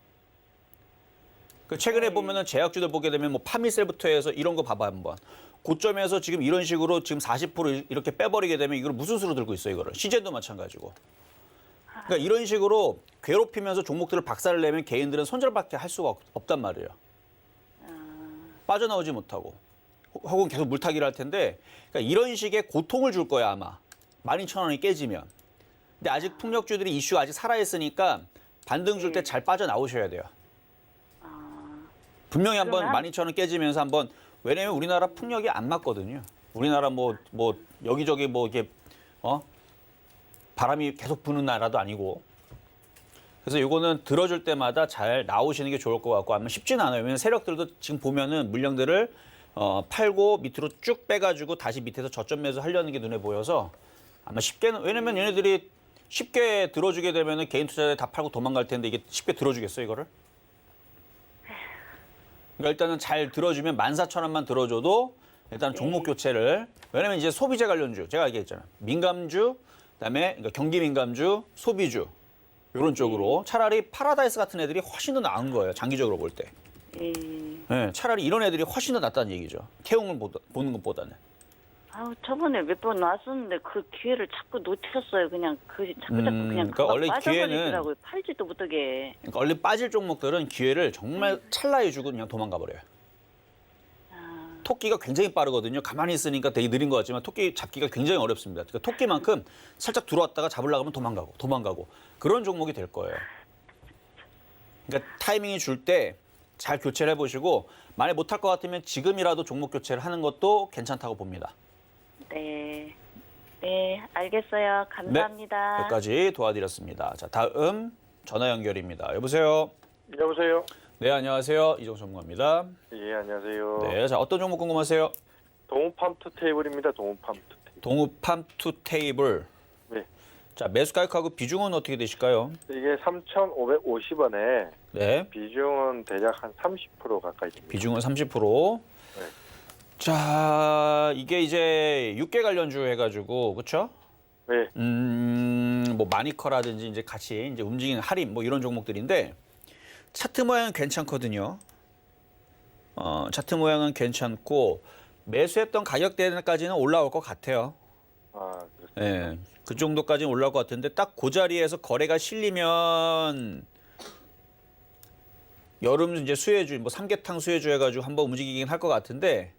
그 최근에 보면은 제약주들 보게 되면 뭐 파미셀부터 해서 이런 거 봐봐 한번. 고점에서 지금 이런 식으로 지금 40% 이렇게 빼버리게 되면 이걸 무슨 수로 들고 있어 이거를. 시젠도 마찬가지고. 그러니까 이런 식으로 괴롭히면서 종목들을 박살을 내면 개인들은 손절밖에 할 수가 없단 말이에요. 빠져나오지 못하고 혹은 계속 물타기를 할 텐데 그러니까 이런 식의 고통을 줄 거야 아마 12,000원이 깨지면. 근데 아직 풍력주들이 이슈가 아직 살아있으니까 반등 줄 때 잘 빠져나오셔야 돼요. 분명히 한번 그러면 12,000원 깨지면서 한번 왜냐면 우리나라 풍력이 안 맞거든요. 우리나라 뭐 여기저기 뭐 이게 바람이 계속 부는 나라도 아니고 그래서 이거는 들어줄 때마다 잘 나오시는 게 좋을 것 같고 아마 쉽지는 않아요. 왜냐면 세력들도 지금 보면은 물량들을 팔고 밑으로 쭉 빼가지고 다시 밑에서 저점 매수 하려는 게 눈에 보여서 아마 쉽게는 왜냐면 얘네들이 쉽게 들어주게 되면은 개인 투자자들 다 팔고 도망갈 텐데 이게 쉽게 들어주겠어 이거를? 그러니까 일단은 잘 들어주면 14,000원만 들어줘도 일단 종목 교체를 왜냐면 이제 소비재 관련주 제가 얘기했잖아요. 민감주 그다음에 그러니까 경기 민감주, 소비주 이런 쪽으로 차라리 파라다이스 같은 애들이 훨씬 더 나은 거예요. 장기적으로 볼 때. 네, 차라리 이런 애들이 훨씬 더 낫다는 얘기죠. 태웅을 보는 것보다는. 아우 저번에 몇 번 왔었는데 그 기회를 자꾸 놓쳤어요. 그냥 자꾸 그냥 그러니까 원래 빠져버리더라고요. 팔지도 못하게. 그러니까 원래 빠질 종목들은 기회를 정말 찰나에 주고 그냥 도망가 버려요. 토끼가 굉장히 빠르거든요. 가만히 있으니까 되게 느린 것 같지만 토끼 잡기가 굉장히 어렵습니다. 그러니까 토끼만큼 살짝 들어왔다가 잡으려고 하면 도망가고 그런 종목이 될 거예요. 그러니까 타이밍이 줄 때 잘 교체를 해보시고 만약 못할 것 같으면 지금이라도 종목 교체를 하는 것도 괜찮다고 봅니다. 네. 네, 알겠어요. 감사합니다. 네, 여기까지 도와드렸습니다. 자, 다음 전화 연결입니다. 여보세요. 여보세요. 네, 안녕하세요. 이정수 전문가입니다. 예, 안녕하세요. 네, 자 어떤 종목 궁금하세요? 동우팜 투 테이블입니다. 동우팜 투 테이블. 동우팜 투 테이블. 네. 자, 매수 가격하고 비중은 어떻게 되실까요? 이게 3,550원에 네. 비중은 대략 한 30% 가까이 됩니다. 비중은 30%. 네. 자, 이게 이제 육계 관련주 해가지고, 그렇죠? 네. 뭐 마니커라든지 이제 같이 이제 움직이는 할인 뭐 이런 종목들인데 차트 모양은 괜찮거든요. 차트 모양은 괜찮고 매수했던 가격대까지는 올라올 것 같아요. 아, 그렇습니다. 예, 그 정도까지는 올라올 것 같은데 딱 그 자리에서 거래가 실리면 여름 이제 수혜주, 뭐 삼계탕 수혜주 해가지고 한번 움직이긴 할 것 같은데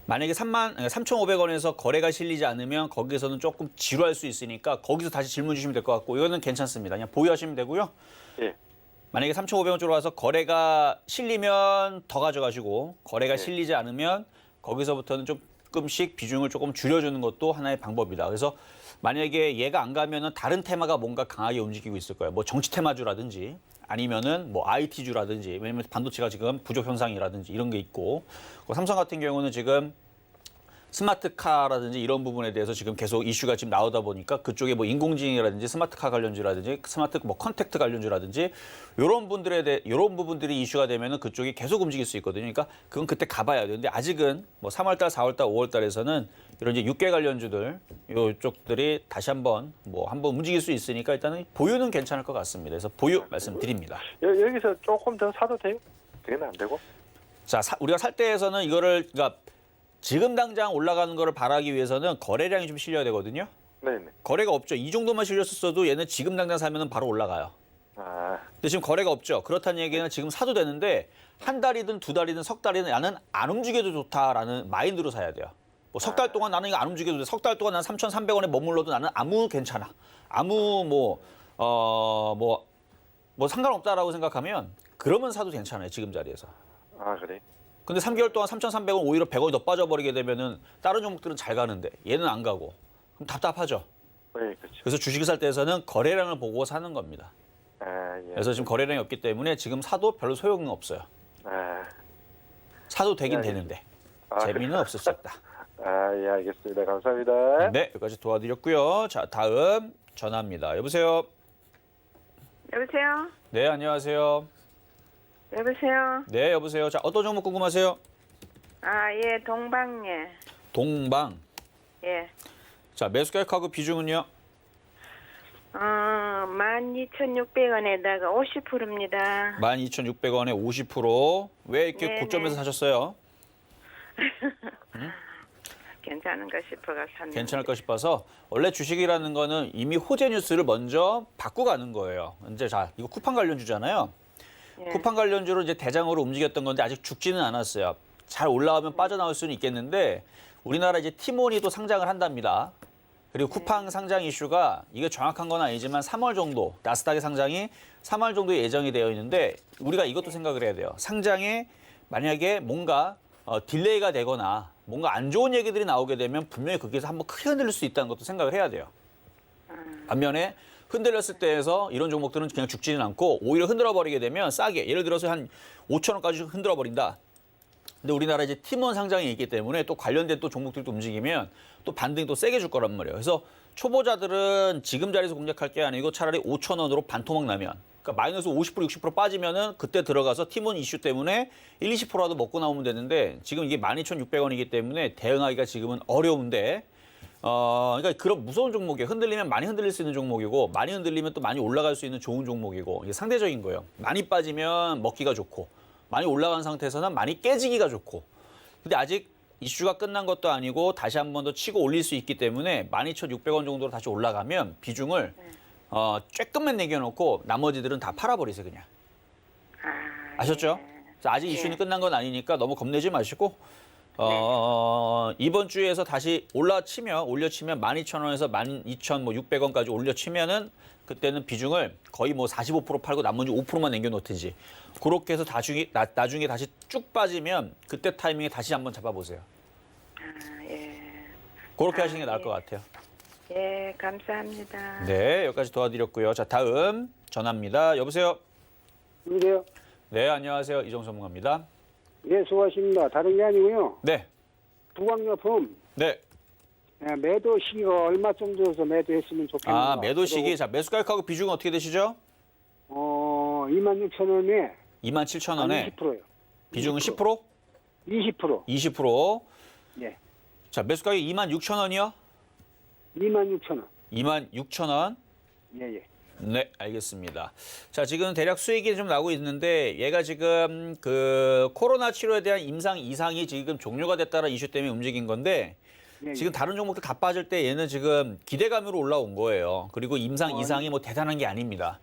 만약에 3,500원에서 거래가 실리지 않으면 거기서는 조금 지루할 수 있으니까 거기서 다시 질문 주시면 될 것 같고 이거는 괜찮습니다. 그냥 보유하시면 되고요. 예. 만약에 3,500원 쪽으로 와서 거래가 실리면 더 가져가시고 거래가 실리지 않으면 거기서부터는 조금씩 비중을 조금 줄여주는 것도 하나의 방법이다. 그래서 만약에 얘가 안 가면은 다른 테마가 뭔가 강하게 움직이고 있을 거예요. 뭐 정치 테마주라든지 아니면은 뭐 IT주라든지 왜냐면 반도체가 지금 부족 현상이라든지 이런 게 있고 삼성 같은 경우는 지금 스마트카라든지 이런 부분에 대해서 지금 계속 이슈가 지금 나오다 보니까 그쪽에 뭐 인공지능이라든지 스마트카 관련주라든지 스마트 뭐 컨택트 관련주라든지 이런 부분들이 이슈가 되면은 그쪽이 계속 움직일 수 있거든요. 그러니까 그건 그때 가봐야 돼요. 근데 아직은 뭐 3월달, 4월달, 5월달에서는 이런 이제 6개 관련주들 이쪽들이 다시 한번 움직일 수 있으니까 일단은 보유는 괜찮을 것 같습니다. 그래서 보유 말씀드립니다. 여기서 조금 더 사도 돼요? 되는 안 되고? 자, 우리가 살 때에서는 이거를 그러니까 지금 당장 올라가는 거를 바라기 위해서는 거래량이 좀 실려야 되거든요. 네네. 거래가 없죠. 이 정도만 실렸었어도 얘는 지금 당장 사면은 바로 올라가요. 아, 근데 지금 거래가 없죠. 그렇다는 얘기는 지금 사도 되는데 한 달이든 두 달이든 석 달이든 나는 안 움직여도 좋다라는 마인드로 사야 돼요. 뭐 석 달 동안 나는 이거 안 움직여도 돼. 석 달 동안 난 3,300원에 머물러도 나는 아무 괜찮아. 아무 뭐 상관없다라고 생각하면 그러면 사도 괜찮아요. 지금 자리에서. 아 그래? 근데 3개월 동안 3,300원 오히려 100원이 더 빠져버리게 되면은 다른 종목들은 잘 가는데 얘는 안 가고 그럼 답답하죠. 네, 그렇죠. 그래서 주식을 살 때에서는 거래량을 보고 사는 겁니다. 아, 예. 그래서 지금 거래량이 없기 때문에 지금 사도 별로 소용은 없어요. 아, 사도 되긴 예, 되는데 아, 재미는 없을 수 있다. 아, 예, 알겠습니다. 감사합니다. 네, 여기까지 도와드렸고요. 자, 다음 전화입니다. 여보세요. 여보세요? 네, 안녕하세요. 여보세요? 네, 여보세요. 자, 어떤 종목 궁금하세요? 아, 예, 동방예. 동방. 예. 자, 매수 가격하고 비중은요? 12,600원에다가 50%입니다. 12,600원에 50%. 왜 이렇게 네네. 고점에서 사셨어요? 괜찮은가 싶어가 샀는데. 괜찮을까 싶어서 원래 주식이라는 거는 이미 호재 뉴스를 먼저 받고 가는 거예요. 이제 자, 이거 쿠팡 관련주잖아요. 예. 쿠팡 관련주로 이제 대장으로 움직였던 건데 아직 죽지는 않았어요. 잘 올라오면 빠져나올 수는 있겠는데 우리나라 이제 티몬이도 상장을 한답니다. 그리고 쿠팡 상장 이슈가 이게 정확한 건 아니지만 3월 정도 나스닥의 상장이 3월 정도에 예정이 되어 있는데 우리가 이것도 생각을 해야 돼요. 상장에 만약에 뭔가 딜레이가 되거나 뭔가 안 좋은 얘기들이 나오게 되면 분명히 거기서 한번 크게 흔들릴 수 있다는 것도 생각을 해야 돼요. 반면에 흔들렸을 때에서 이런 종목들은 그냥 죽지는 않고 오히려 흔들어 버리게 되면 싸게 예를 들어서 한 5천 원까지 흔들어 버린다. 근데 우리나라 이제 팀원 상장이 있기 때문에 또 관련된 또 종목들도 움직이면 또 반등이 또 세게 줄 거란 말이에요. 그래서 초보자들은 지금 자리에서 공략할 게 아니고 차라리 5천 원으로 반토막 나면 그러니까 마이너스 50% 60% 빠지면은 그때 들어가서 팀원 이슈 때문에 1, 20%라도 먹고 나오면 되는데 지금 이게 12,600원이기 때문에 대응하기가 지금은 어려운데 그러니까 그런 무서운 종목이에요. 흔들리면 많이 흔들릴 수 있는 종목이고 많이 흔들리면 또 많이 올라갈 수 있는 좋은 종목이고 이게 상대적인 거예요. 많이 빠지면 먹기가 좋고 많이 올라간 상태에서는 많이 깨지기가 좋고 근데 아직 이슈가 끝난 것도 아니고 다시 한 번 더 치고 올릴 수 있기 때문에 12,600원 정도로 다시 올라가면 비중을 쬐끔만 남겨놓고 나머지들은 다 팔아버리세요 그냥. 아셨죠? 그래서 아직 이슈는 끝난 건 아니니까 너무 겁내지 마시고 이번 주에서 다시 올려치면 12,000원에서 12,600원까지 올려치면은 그때는 비중을 거의 뭐 45% 팔고 나머지 5%만 남겨놓든지 그렇게 해서 나중에 다시 쭉 빠지면 그때 타이밍에 다시 한번 잡아보세요. 예. 그렇게 하시는 게 나을 것 같아요. 예, 감사합니다. 네, 여기까지 도와드렸고요. 자, 다음 전화입니다. 여보세요? 여보세요? 네, 안녕하세요. 이정수 전문가입니다. 네, 수고하십니다. 다른 게 아니고요. 네, 부광약품 네. 매도 시기가 얼마 정도에서 매도했으면 좋겠는가? 매도 시기. 자, 매수 가격하고 비중은 어떻게 되시죠? 26,000원에 27,000원에 20%요. 비중은 10%? 20%. 20%. 예. 자, 매수 가격 26,000원이요? 26,000원. 26,000원. 예, 예. 네, 알겠습니다. 자, 지금 대략 수익이 좀 나오고 있는데 얘가 지금 그 코로나 치료에 대한 임상 이상이 지금 종료가 됐다는 이슈 때문에 움직인 건데 예, 지금 다른 종목들 다 빠질 때 얘는 지금 기대감으로 올라온 거예요. 그리고 임상 이상이 뭐 대단한 게 아닙니다.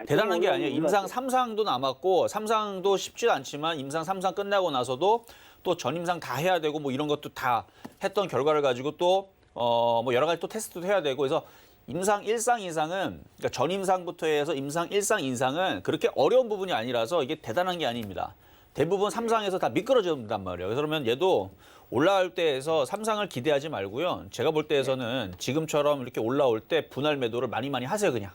대단한 게 아니에요. 임상 3상도 남았고 3상도 쉽지도 않지만 임상 3상 끝나고 나서도 또 전임상 다 해야 되고 뭐 이런 것도 다 했던 결과를 가지고 또 뭐 여러 가지 또 테스트도 해야 되고 그래서 임상 1상 이상은 그러니까 전임상부터 해서 임상 1상 이상은 그렇게 어려운 부분이 아니라서 이게 대단한 게 아닙니다. 대부분 3상에서 다 미끄러진단 말이에요. 그래서 그러면 얘도 올라올 때에서 3상을 기대하지 말고요. 제가 볼 때에서는 지금처럼 이렇게 올라올 때 분할 매도를 많이 하세요, 그냥.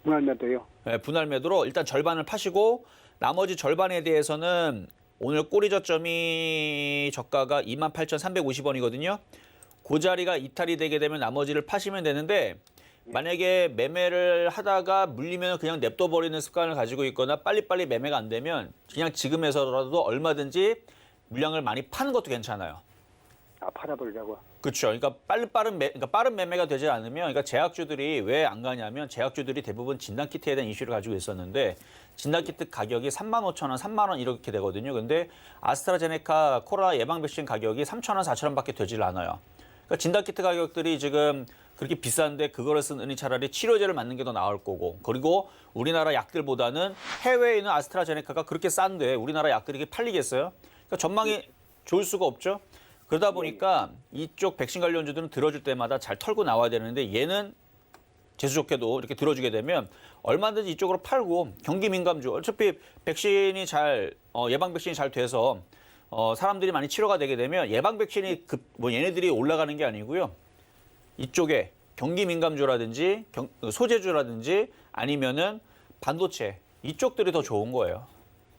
분할 매도요? 네, 분할 매도로 일단 절반을 파시고 나머지 절반에 대해서는 오늘 꼬리 저점이 저가가 28,350원이거든요. 그 자리가 이탈이 되게 되면 나머지를 파시면 되는데 만약에 매매를 하다가 물리면 그냥 냅둬버리는 습관을 가지고 있거나 빨리빨리 매매가 안 되면 그냥 지금에서라도 얼마든지 물량을 많이 파는 것도 괜찮아요. 팔아보려고. 그렇죠. 그러니까 빠른 매매가 되지 않으면 그러니까 제약주들이 왜 안 가냐면 제약주들이 대부분 진단키트에 대한 이슈를 가지고 있었는데 진단키트 가격이 35,000원, 3만 원 이렇게 되거든요. 근데 아스트라제네카 코로나 예방 백신 가격이 3,000원, 4,000원밖에 되질 않아요. 그러니까 진단키트 가격들이 지금 그렇게 비싼데 그거를 쓰느니 차라리 치료제를 맞는 게 더 나을 거고 그리고 우리나라 약들보다는 해외에 있는 아스트라제네카가 그렇게 싼데 우리나라 약들이 팔리겠어요? 그러니까 전망이 좋을 수가 없죠. 그러다 보니까 이쪽 백신 관련주들은 들어줄 때마다 잘 털고 나와야 되는데 얘는 재수 좋게도 이렇게 들어주게 되면 얼마든지 이쪽으로 팔고 경기 민감주 어차피 백신이 예방 백신이 잘 돼서 사람들이 많이 치료가 되게 되면 예방 백신이 얘네들이 올라가는 게 아니고요. 이쪽에 경기 민감주라든지 소재주라든지 아니면은 반도체 이쪽들이 더 좋은 거예요.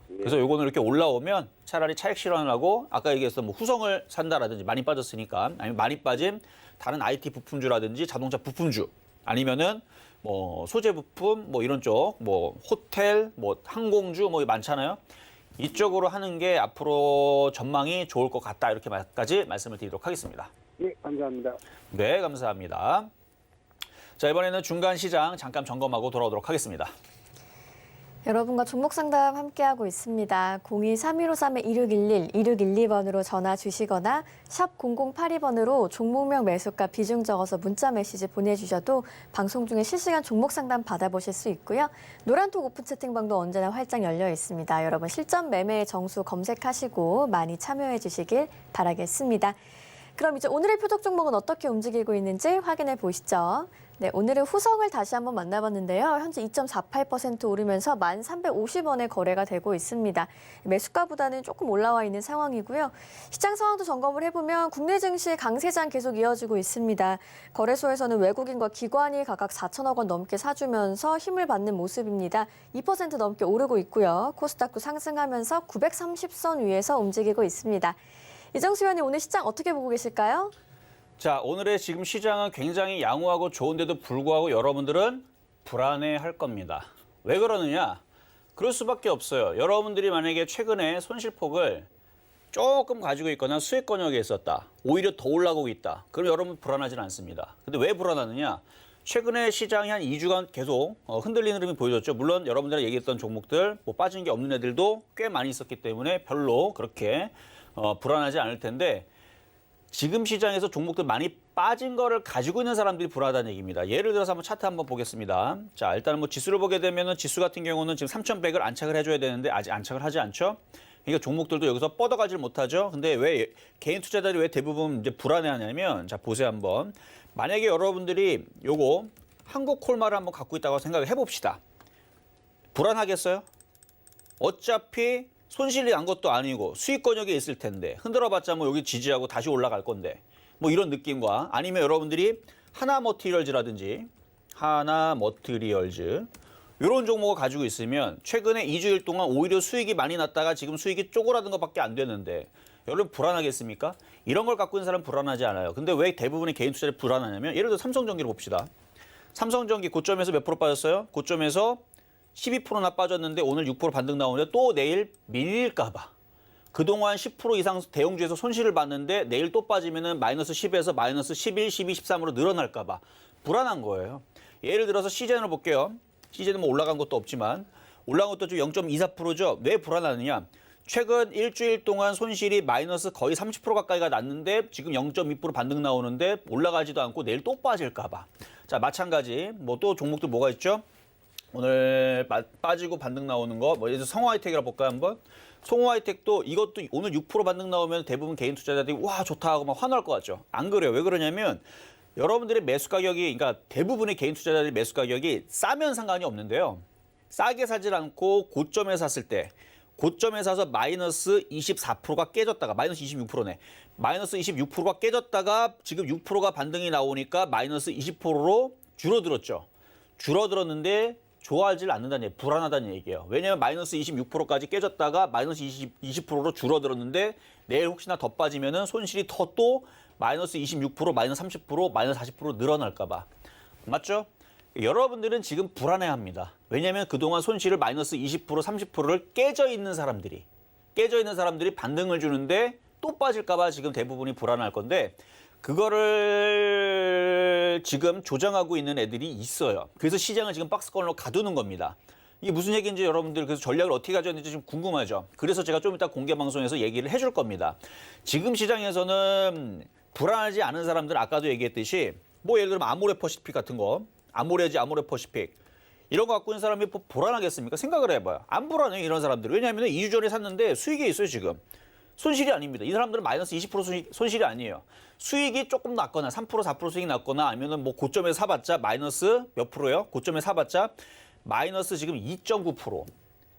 그래서 요거는 이렇게 올라오면 차라리 차익 실현을 하고 아까 얘기했던 뭐 후성을 산다라든지 많이 빠졌으니까 아니면 많이 빠진 다른 IT 부품주라든지 자동차 부품주 아니면은 뭐 소재 부품 뭐 이런 쪽 뭐 호텔 뭐 항공주 뭐 많잖아요. 이쪽으로 하는 게 앞으로 전망이 좋을 것 같다 이렇게까지 말씀을 드리도록 하겠습니다. 예, 감사합니다. 네, 감사합니다. 자, 이번에는 중간 시장 잠깐 점검하고 돌아오도록 하겠습니다. 여러분과 종목 상담 함께하고 있습니다. 02-3153-2611, 2612번으로 전화 주시거나 샵 0082번으로 종목명 매수가 비중 적어서 문자 메시지 보내주셔도 방송 중에 실시간 종목 상담 받아보실 수 있고요. 노란톡 오픈 채팅방도 언제나 활짝 열려 있습니다. 여러분 실전 매매의 정수 검색하시고 많이 참여해 주시길 바라겠습니다. 그럼 이제 오늘의 표적 종목은 어떻게 움직이고 있는지 확인해 보시죠. 네, 오늘은 후성을 다시 한번 만나봤는데요. 현재 2.48% 오르면서 1,350원에 거래가 되고 있습니다. 매수가보다는 조금 올라와 있는 상황이고요. 시장 상황도 점검을 해보면 국내 증시 강세장 계속 이어지고 있습니다. 거래소에서는 외국인과 기관이 각각 4천억 원 넘게 사주면서 힘을 받는 모습입니다. 2% 넘게 오르고 있고요. 코스닥도 상승하면서 930선 위에서 움직이고 있습니다. 이정수 위원님, 오늘 시장 어떻게 보고 계실까요? 자, 오늘의 지금 시장은 굉장히 양호하고 좋은데도 불구하고 여러분들은 불안해할 겁니다. 왜 그러느냐? 그럴 수밖에 없어요. 여러분들이 만약에 최근에 손실폭을 조금 가지고 있거나 수익 권역에 있었다. 오히려 더 올라가고 있다. 그럼 여러분 불안하지는 않습니다. 근데 왜 불안하느냐? 최근에 시장이 한 2주간 계속 흔들리는 흐름이 보여줬죠. 물론 여러분들이 얘기했던 종목들, 뭐 빠진 게 없는 애들도 꽤 많이 있었기 때문에 별로 그렇게 불안하지 않을 텐데, 지금 시장에서 종목들 많이 빠진 거를 가지고 있는 사람들이 불안하다는 얘기입니다. 예를 들어서 한번 차트 한번 보겠습니다. 자, 일단은 뭐 지수를 보게 되면은 지수 같은 경우는 지금 3,100을 안착을 해줘야 되는데 아직 안착을 하지 않죠. 그러니까 종목들도 여기서 뻗어가질 못하죠. 근데 왜 개인 투자자들이 왜 대부분 이제 불안해하냐면, 자, 보세요 한번. 만약에 여러분들이 요거 한국콜마를 한번 갖고 있다고 생각을 해봅시다. 불안하겠어요? 어차피 손실이 난 것도 아니고 수익 권역에 있을 텐데 흔들어봤자 뭐 여기 지지하고 다시 올라갈 건데 뭐 이런 느낌과, 아니면 여러분들이 하나머티리얼즈라든지 하나머티리얼즈 이런 종목을 가지고 있으면 최근에 2주일 동안 오히려 수익이 많이 났다가 지금 수익이 쪼그라든 것밖에 안 되는데 여러분 불안하겠습니까? 이런 걸 갖고 있는 사람은 불안하지 않아요. 근데 왜 대부분의 개인 투자를 불안하냐면, 예를 들어 삼성전기를 봅시다. 삼성전기 고점에서 몇 프로 빠졌어요? 고점에서 12%나 빠졌는데 오늘 6% 반등 나오는데 또 내일 밀릴까 봐. 그동안 10% 이상 대형주에서 손실을 봤는데 내일 또 빠지면은 마이너스 10에서 마이너스 11, 12, 13으로 늘어날까 봐 불안한 거예요. 예를 들어서 시젠을 볼게요. 시젠은 뭐 올라간 것도 없지만 올라간 것도 좀 0.24%죠. 왜 불안하느냐? 최근 일주일 동안 손실이 마이너스 거의 30% 가까이가 났는데 지금 0.2% 반등 나오는데 올라가지도 않고 내일 또 빠질까 봐. 자, 마찬가지 뭐 또 종목들 뭐가 있죠? 오늘 빠지고 반등 나오는 거, 뭐 예를 들어 성호하이텍이라 볼까요 한번? 성호하이텍도 이것도 오늘 6% 반등 나오면 대부분 개인 투자자들이 와 좋다 하고 막 환호할 것 같죠. 안 그래요. 왜 그러냐면 여러분들의 매수 가격이, 그러니까 대부분의 개인 투자자들의 매수 가격이 싸면 상관이 없는데요. 싸게 사질 않고 고점에 샀을 때, 고점에 사서 마이너스 24%가 깨졌다가, 마이너스 26%네. 마이너스 26%가 깨졌다가 지금 6%가 반등이 나오니까 마이너스 20%로 줄어들었죠. 줄어들었는데 좋아하지 않는다는 얘기, 불안하다는 얘기예요. 왜냐하면 마이너스 26%까지 깨졌다가 마이너스 20%로 줄어들었는데 내일 혹시나 더 빠지면은 손실이 더 또 마이너스 26%, 마이너스 30%, 마이너스 40% 늘어날까 봐. 맞죠? 여러분들은 지금 불안해합니다. 왜냐하면 그동안 손실을 마이너스 20%, 30%를 깨져 있는 사람들이 반등을 주는데 또 빠질까 봐 지금 대부분이 불안할 건데, 그거를 지금 조정하고 있는 애들이 있어요. 그래서 시장을 지금 박스권으로 가두는 겁니다. 이게 무슨 얘기인지 여러분들 그래서 전략을 어떻게 가져왔는지 좀 궁금하죠. 그래서 제가 좀 이따 공개 방송에서 얘기를 해줄 겁니다. 지금 시장에서는 불안하지 않은 사람들은 아까도 얘기했듯이 뭐 예를 들면 아모레퍼시픽 같은 거, 아모레퍼시픽 이런 거 갖고 있는 사람이 뭐 불안하겠습니까? 생각을 해봐요. 안 불안해요, 이런 사람들. 왜냐하면 2주 전에 샀는데 수익이 있어요, 지금. 손실이 아닙니다. 이 사람들은 마이너스 20% 손실이 아니에요. 수익이 조금 났거나 3%, 4% 수익이 났거나 아니면은 뭐 고점에 사봤자 마이너스 몇 프로예요? 고점에 사봤자 마이너스 지금 2.9%.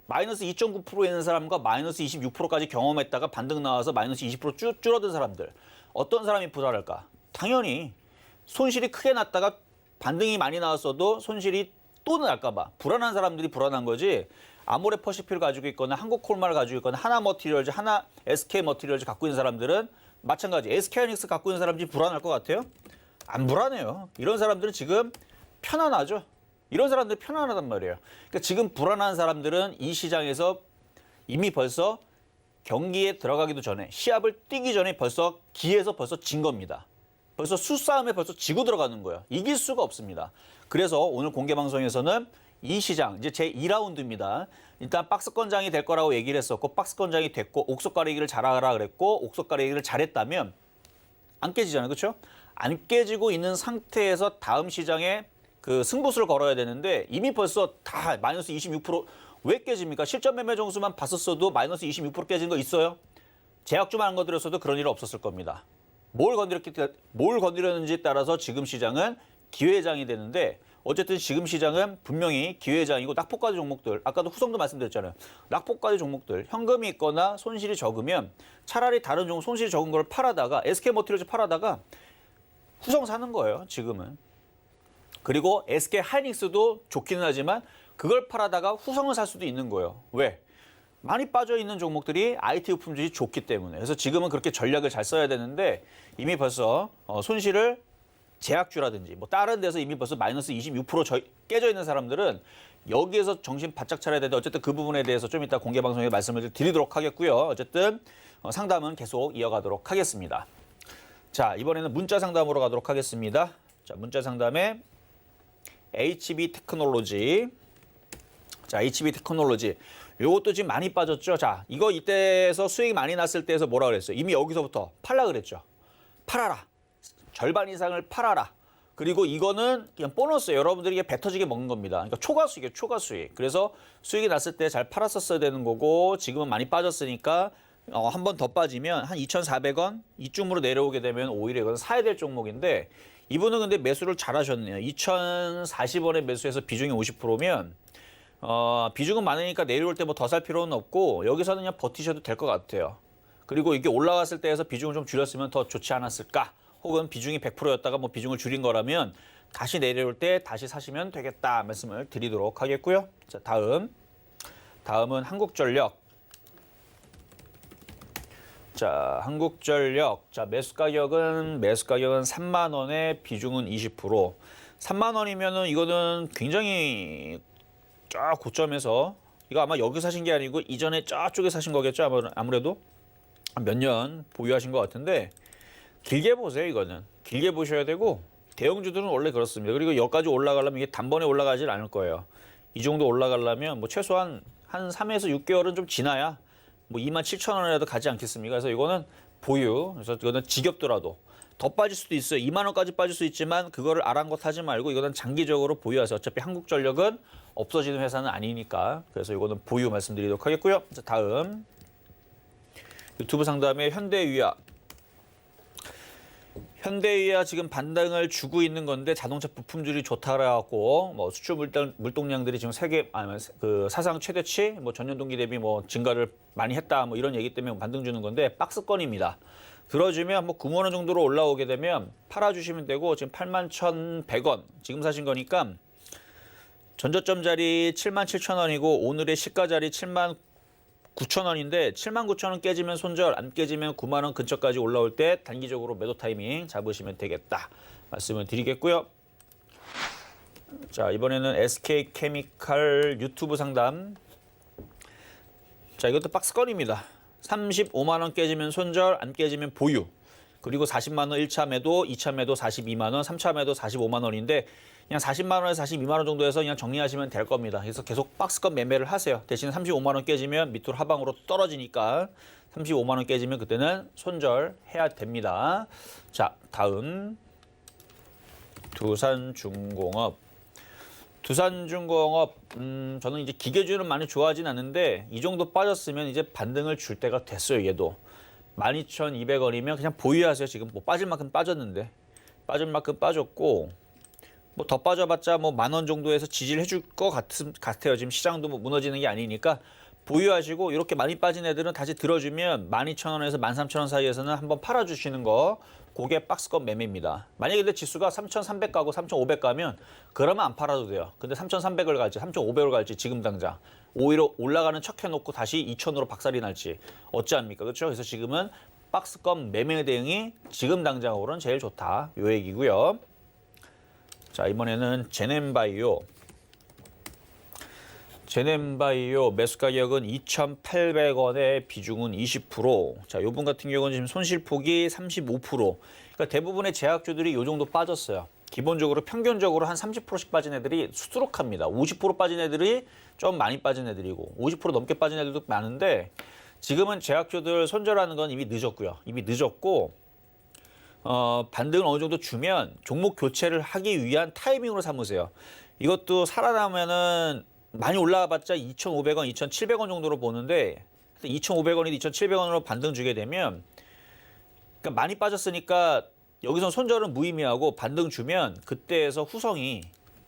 마이너스 2.9% 있는 사람과 마이너스 26%까지 경험했다가 반등 나와서 마이너스 20% 줄어든 사람들. 어떤 사람이 불안할까? 당연히 손실이 크게 났다가 반등이 많이 나왔어도 손실이 또 날까 봐. 불안한 사람들이 불안한 거지. 아모레퍼시픽을 가지고 있거나 한국콜마를 가지고 있거나 하나머티리얼즈, 하나 SK머티리얼즈 갖고 있는 사람들은 마찬가지. SK하이닉스 갖고 있는 사람들이 불안할 것 같아요? 안 불안해요. 이런 사람들은 지금 편안하죠. 이런 사람들이 편안하단 말이에요. 그러니까 지금 불안한 사람들은 이 시장에서 이미 벌써 경기에 들어가기도 전에, 시합을 뛰기 전에 벌써 기에서 벌써 진 겁니다. 벌써 수싸움에 벌써 지고 들어가는 거예요. 이길 수가 없습니다. 그래서 오늘 공개 방송에서는 이 시장, 이제 제 2라운드입니다. 일단 박스권장이 될 거라고 얘기를 했었고, 박스권장이 됐고, 옥석 가리기를 잘하라 그랬고, 옥석 가리기를 잘했다면 안 깨지잖아요. 그렇죠? 안 깨지고 있는 상태에서 다음 시장에 그 승부수를 걸어야 되는데 이미 벌써 다 마이너스 26%. 왜 깨집니까? 실전 매매 정수만 봤었어도 마이너스 26% 깨진 거 있어요? 제약주만 안 건드렸어도 그런 일 없었을 겁니다. 뭘 건드렸는지에 따라서 지금 시장은 기회장이 되는데 어쨌든 지금 시장은 분명히 기회장이고 낙폭과대 종목들, 아까도 후성도 말씀드렸잖아요. 낙폭과대 종목들, 현금이 있거나 손실이 적으면 차라리 다른 종목 손실이 적은 걸 팔아다가 SK머티리얼즈 팔아다가 후성 사는 거예요, 지금은. 그리고 SK하이닉스도 좋기는 하지만 그걸 팔아다가 후성을 살 수도 있는 거예요. 왜? 많이 빠져있는 종목들이 IT 부품들이 좋기 때문에. 그래서 지금은 그렇게 전략을 잘 써야 되는데 이미 벌써 손실을 제약주라든지 뭐 다른 데서 이미 벌써 마이너스 26% 깨져 있는 사람들은 여기에서 정신 바짝 차려야 되는데 어쨌든 그 부분에 대해서 좀 이따 공개 방송에 말씀을 드리도록 하겠고요. 어쨌든 상담은 계속 이어가도록 하겠습니다. 자, 이번에는 문자 상담으로 가도록 하겠습니다. 자, 문자 상담에 HB 테크놀로지. 자, HB 테크놀로지. 요것도 지금 많이 빠졌죠. 자, 이거 이때에서 수익이 많이 났을 때에서 뭐라 그랬어요? 이미 여기서부터 팔라 그랬죠. 팔아라. 절반 이상을 팔아라. 그리고 이거는 그냥 보너스예요. 여러분들이 이게 배 터지게 먹는 겁니다. 그러니까 초과 수익이에요. 초과 수익. 그래서 수익이 났을 때 잘 팔았었어야 되는 거고 지금은 많이 빠졌으니까 한 번 더 빠지면 한 2,400원 이쯤으로 내려오게 되면 오히려 이건 사야 될 종목인데 이분은 근데 매수를 잘 하셨네요. 2,040원에 매수해서 비중이 50%면 비중은 많으니까 내려올 때 뭐 더 살 필요는 없고 여기서는 그냥 버티셔도 될 것 같아요. 그리고 이게 올라갔을 때에서 비중을 좀 줄였으면 더 좋지 않았을까? 혹은 비중이 100%였다가 뭐 비중을 줄인 거라면 다시 내려올 때 다시 사시면 되겠다 말씀을 드리도록 하겠고요. 자, 다음은 한국전력. 자, 한국전력. 자, 매수 가격은 3만 원에 비중은 20%. 3만 원이면은 이거는 굉장히 쫙 고점에서 이거 아마 여기 사신 게 아니고 이전에 저쪽에 사신 거겠죠. 아무래도 몇 년 보유하신 것 같은데 길게 보세요. 이거는 길게 보셔야 되고 대형주들은 원래 그렇습니다. 그리고 여기까지 올라가려면 이게 단번에 올라가질 않을 거예요. 이 정도 올라가려면 뭐 최소한 한 3에서 6개월은 좀 지나야 뭐 27,000원이라도 가지 않겠습니까? 그래서 이거는 보유. 그래서 이거는 지겹더라도 더 빠질 수도 있어요. 2만 원까지 빠질 수 있지만 그거를 아랑곳하지 말고 이거는 장기적으로 보유하세요. 어차피 한국전력은 없어지는 회사는 아니니까. 그래서 이거는 보유 말씀드리도록 하겠고요. 자, 다음 유튜브 상담에 현대위아. 현대위아 지금 반등을 주고 있는 건데 자동차 부품줄이 좋다라고 뭐 수출 물동량들이 지금 세계 그 사상 최대치 뭐 전년 동기 대비 뭐 증가를 많이 했다 뭐 이런 얘기 때문에 반등 주는 건데 박스권입니다. 들어주면 뭐 9만 원 정도로 올라오게 되면 팔아주시면 되고 지금 81,100원 지금 사신 거니까 전저점 자리 77,000원이고 오늘의 시가 자리 79,000원인데 79,000원 깨지면 손절, 안 깨지면 9만 원 근처까지 올라올 때 단기적으로 매도 타이밍 잡으시면 되겠다 말씀을 드리겠고요. 자, 이번에는 SK케미칼 유튜브 상담. 자, 이것도 박스권입니다. 35만 원 깨지면 손절, 안 깨지면 보유. 그리고 40만 원 1차 매도, 2차 매도 42만 원, 3차 매도 45만 원인데 그냥 40만 원에서 42만 원 정도에서 그냥 정리하시면 될 겁니다. 그래서 계속 박스권 매매를 하세요. 대신 35만 원 깨지면 밑으로 하방으로 떨어지니까 35만 원 깨지면 그때는 손절해야 됩니다. 자, 다음 두산중공업. 두산중공업 저는 이제 기계주는 많이 좋아하진 않는데 이 정도 빠졌으면 이제 반등을 줄 때가 됐어요. 얘도 12,200원이면 그냥 보유하세요. 지금 뭐 빠질 만큼 빠졌는데 빠질 만큼 빠졌고 뭐 더 빠져봤자 뭐 10,000원 정도에서 지지를 해줄 것 같아요. 지금 시장도 뭐 무너지는 게 아니니까 보유하시고 이렇게 많이 빠진 애들은 다시 들어주면 12,000원에서 13,000원 사이에서는 한번 팔아주시는 거 그게 박스권 매매입니다. 만약에 근데 지수가 3,300 가고 3,500 가면 그러면 안 팔아도 돼요. 근데 3,300을 갈지 3,500을 갈지 지금 당장 오히려 올라가는 척 해놓고 다시 2,000으로 박살이 날지 어찌합니까? 그렇죠? 그래서 지금은 박스권 매매 대응이 지금 당장으로는 제일 좋다. 요 얘기고요. 자, 이번에는 제넨바이오. 제넨바이오 매수 가격은 2,800원에 비중은 20%. 자, 요분 같은 경우는 지금 손실폭이 35%. 그러니까 대부분의 제약주들이 요 정도 빠졌어요. 기본적으로 평균적으로 한 30%씩 빠진 애들이 수두룩합니다. 50% 빠진 애들이 좀 많이 빠진 애들이고 50% 넘게 빠진 애들도 많은데 지금은 제약주들 손절하는 건 이미 늦었고요. 이미 늦었고 반등을 어느 정도 주면 종목 교체를 하기 위한 타이밍으로 삼으세요. 이것도 살아나면은 많이 올라와봤자 2,500원, 2,700원 정도로 보는데 2,500원이나 2,700원으로 반등 주게 되면 그러니까 많이 빠졌으니까 여기서 손절은 무의미하고 반등 주면 그때에서 후성이,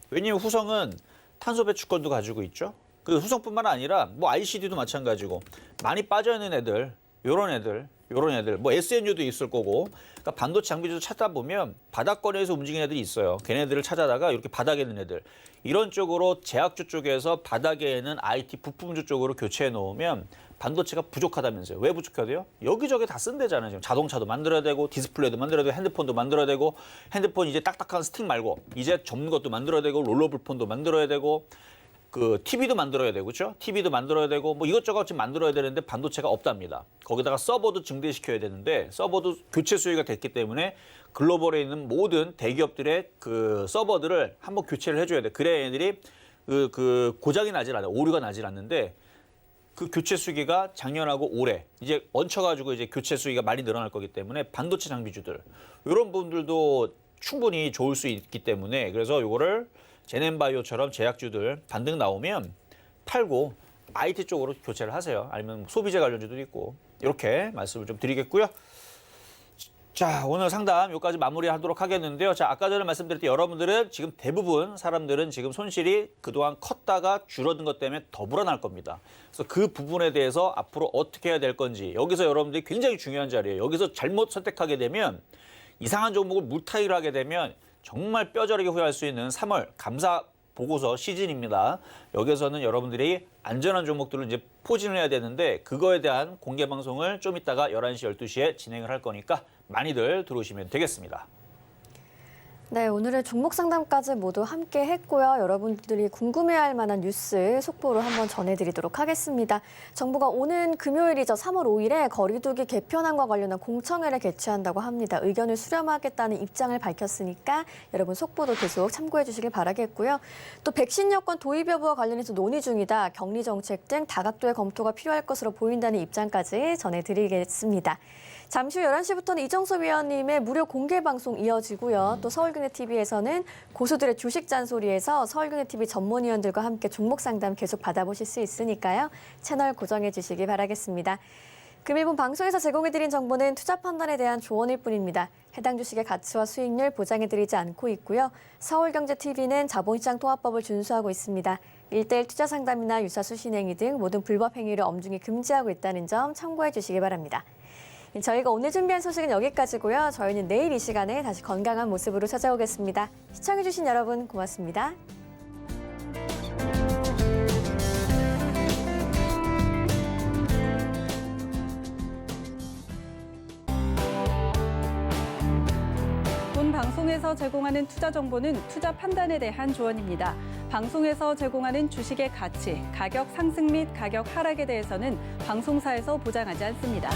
왜냐면 후성은 탄소 배출권도 가지고 있죠. 그 후성뿐만 아니라 뭐 ICD도 마찬가지고 많이 빠져 있는 애들, 요런 애들, 뭐 SNU도 있을 거고, 그러니까 반도체 장비주도 찾다 보면 바닥권에서 움직이는 애들이 있어요. 걔네들을 찾아다가 이렇게 바닥에 있는 애들, 이런 쪽으로 제약주 쪽에서 바닥에 있는 IT 부품주 쪽으로 교체해 놓으면 반도체가 부족하다면서요. 왜 부족하대요? 여기저기 다 쓴대잖아요. 지금 자동차도 만들어야 되고, 디스플레이도 만들어야 되고, 핸드폰도 만들어야 되고, 핸드폰 이제 딱딱한 스틱 말고 이제 접는 것도 만들어야 되고, 롤러블 폰도 만들어야 되고, 그 TV도 만들어야 되고, 그렇죠? TV도 만들어야 되고, 뭐 이것저것 지금 만들어야 되는데 반도체가 없답니다. 거기다가 서버도 증대시켜야 되는데 서버도 교체 수요가 됐기 때문에 글로벌에 있는 모든 대기업들의 그 서버들을 한번 교체를 해줘야 돼. 그래야 얘들이 그 고장이 나질 않아요. 오류가 나질 않는데 그 교체 수기가 작년하고 올해 이제 얹혀가지고 이제 교체 수기가 많이 늘어날 거기 때문에 반도체 장비주들 이런 분들도 충분히 좋을 수 있기 때문에, 그래서 이거를 제넨바이오처럼 제약주들 반등 나오면 팔고 IT 쪽으로 교체를 하세요. 아니면 소비재 관련주도 있고, 이렇게 말씀을 좀 드리겠고요. 자, 오늘 상담 여기까지 마무리하도록 하겠는데요. 자, 아까 전에 말씀드렸듯이 여러분들은 지금 대부분 사람들은 지금 손실이 그동안 컸다가 줄어든 것 때문에 더 불어날 겁니다. 그래서 그 부분에 대해서 앞으로 어떻게 해야 될 건지, 여기서 여러분들이 굉장히 중요한 자리예요. 여기서 잘못 선택하게 되면, 이상한 종목을 물타기를 하게 되면 정말 뼈저리게 후회할 수 있는 3월 감사 보고서 시즌입니다. 여기서는 여러분들이 안전한 종목들을 이제 포진을 해야 되는데, 그거에 대한 공개 방송을 좀 이따가 11시, 12시에 진행을 할 거니까 많이들 들어오시면 되겠습니다. 네, 오늘의 종목 상담까지 모두 함께 했고요. 여러분들이 궁금해할 만한 뉴스 속보로 한번 전해드리도록 하겠습니다. 정부가 오는 금요일이죠. 3월 5일에 거리두기 개편안과 관련한 공청회를 개최한다고 합니다. 의견을 수렴하겠다는 입장을 밝혔으니까 여러분 속보도 계속 참고해 주시길 바라겠고요. 또 백신 여권 도입 여부와 관련해서 논의 중이다. 격리 정책 등 다각도의 검토가 필요할 것으로 보인다는 입장까지 전해드리겠습니다. 잠시 후 11시부터는 이정섭 위원님의 무료 공개 방송 이어지고요. 또 서울경제TV에서는 고수들의 주식 잔소리에서 서울경제TV 전문위원들과 함께 종목 상담 계속 받아보실 수 있으니까요. 채널 고정해 주시기 바라겠습니다. 금일본 방송에서 제공해드린 정보는 투자 판단에 대한 조언일 뿐입니다. 해당 주식의 가치와 수익률 보장해드리지 않고 있고요. 서울경제TV는 자본시장 통합법을 준수하고 있습니다. 1:1 투자 상담이나 유사 수신 행위 등 모든 불법 행위를 엄중히 금지하고 있다는 점 참고해 주시기 바랍니다. 저희가 오늘 준비한 소식은 여기까지고요. 저희는 내일 이 시간에 다시 건강한 모습으로 찾아오겠습니다. 시청해주신 여러분 고맙습니다. 본 방송에서 제공하는 투자 정보는 투자 판단에 대한 조언입니다. 방송에서 제공하는 주식의 가치, 가격 상승 및 가격 하락에 대해서는 방송사에서 보장하지 않습니다.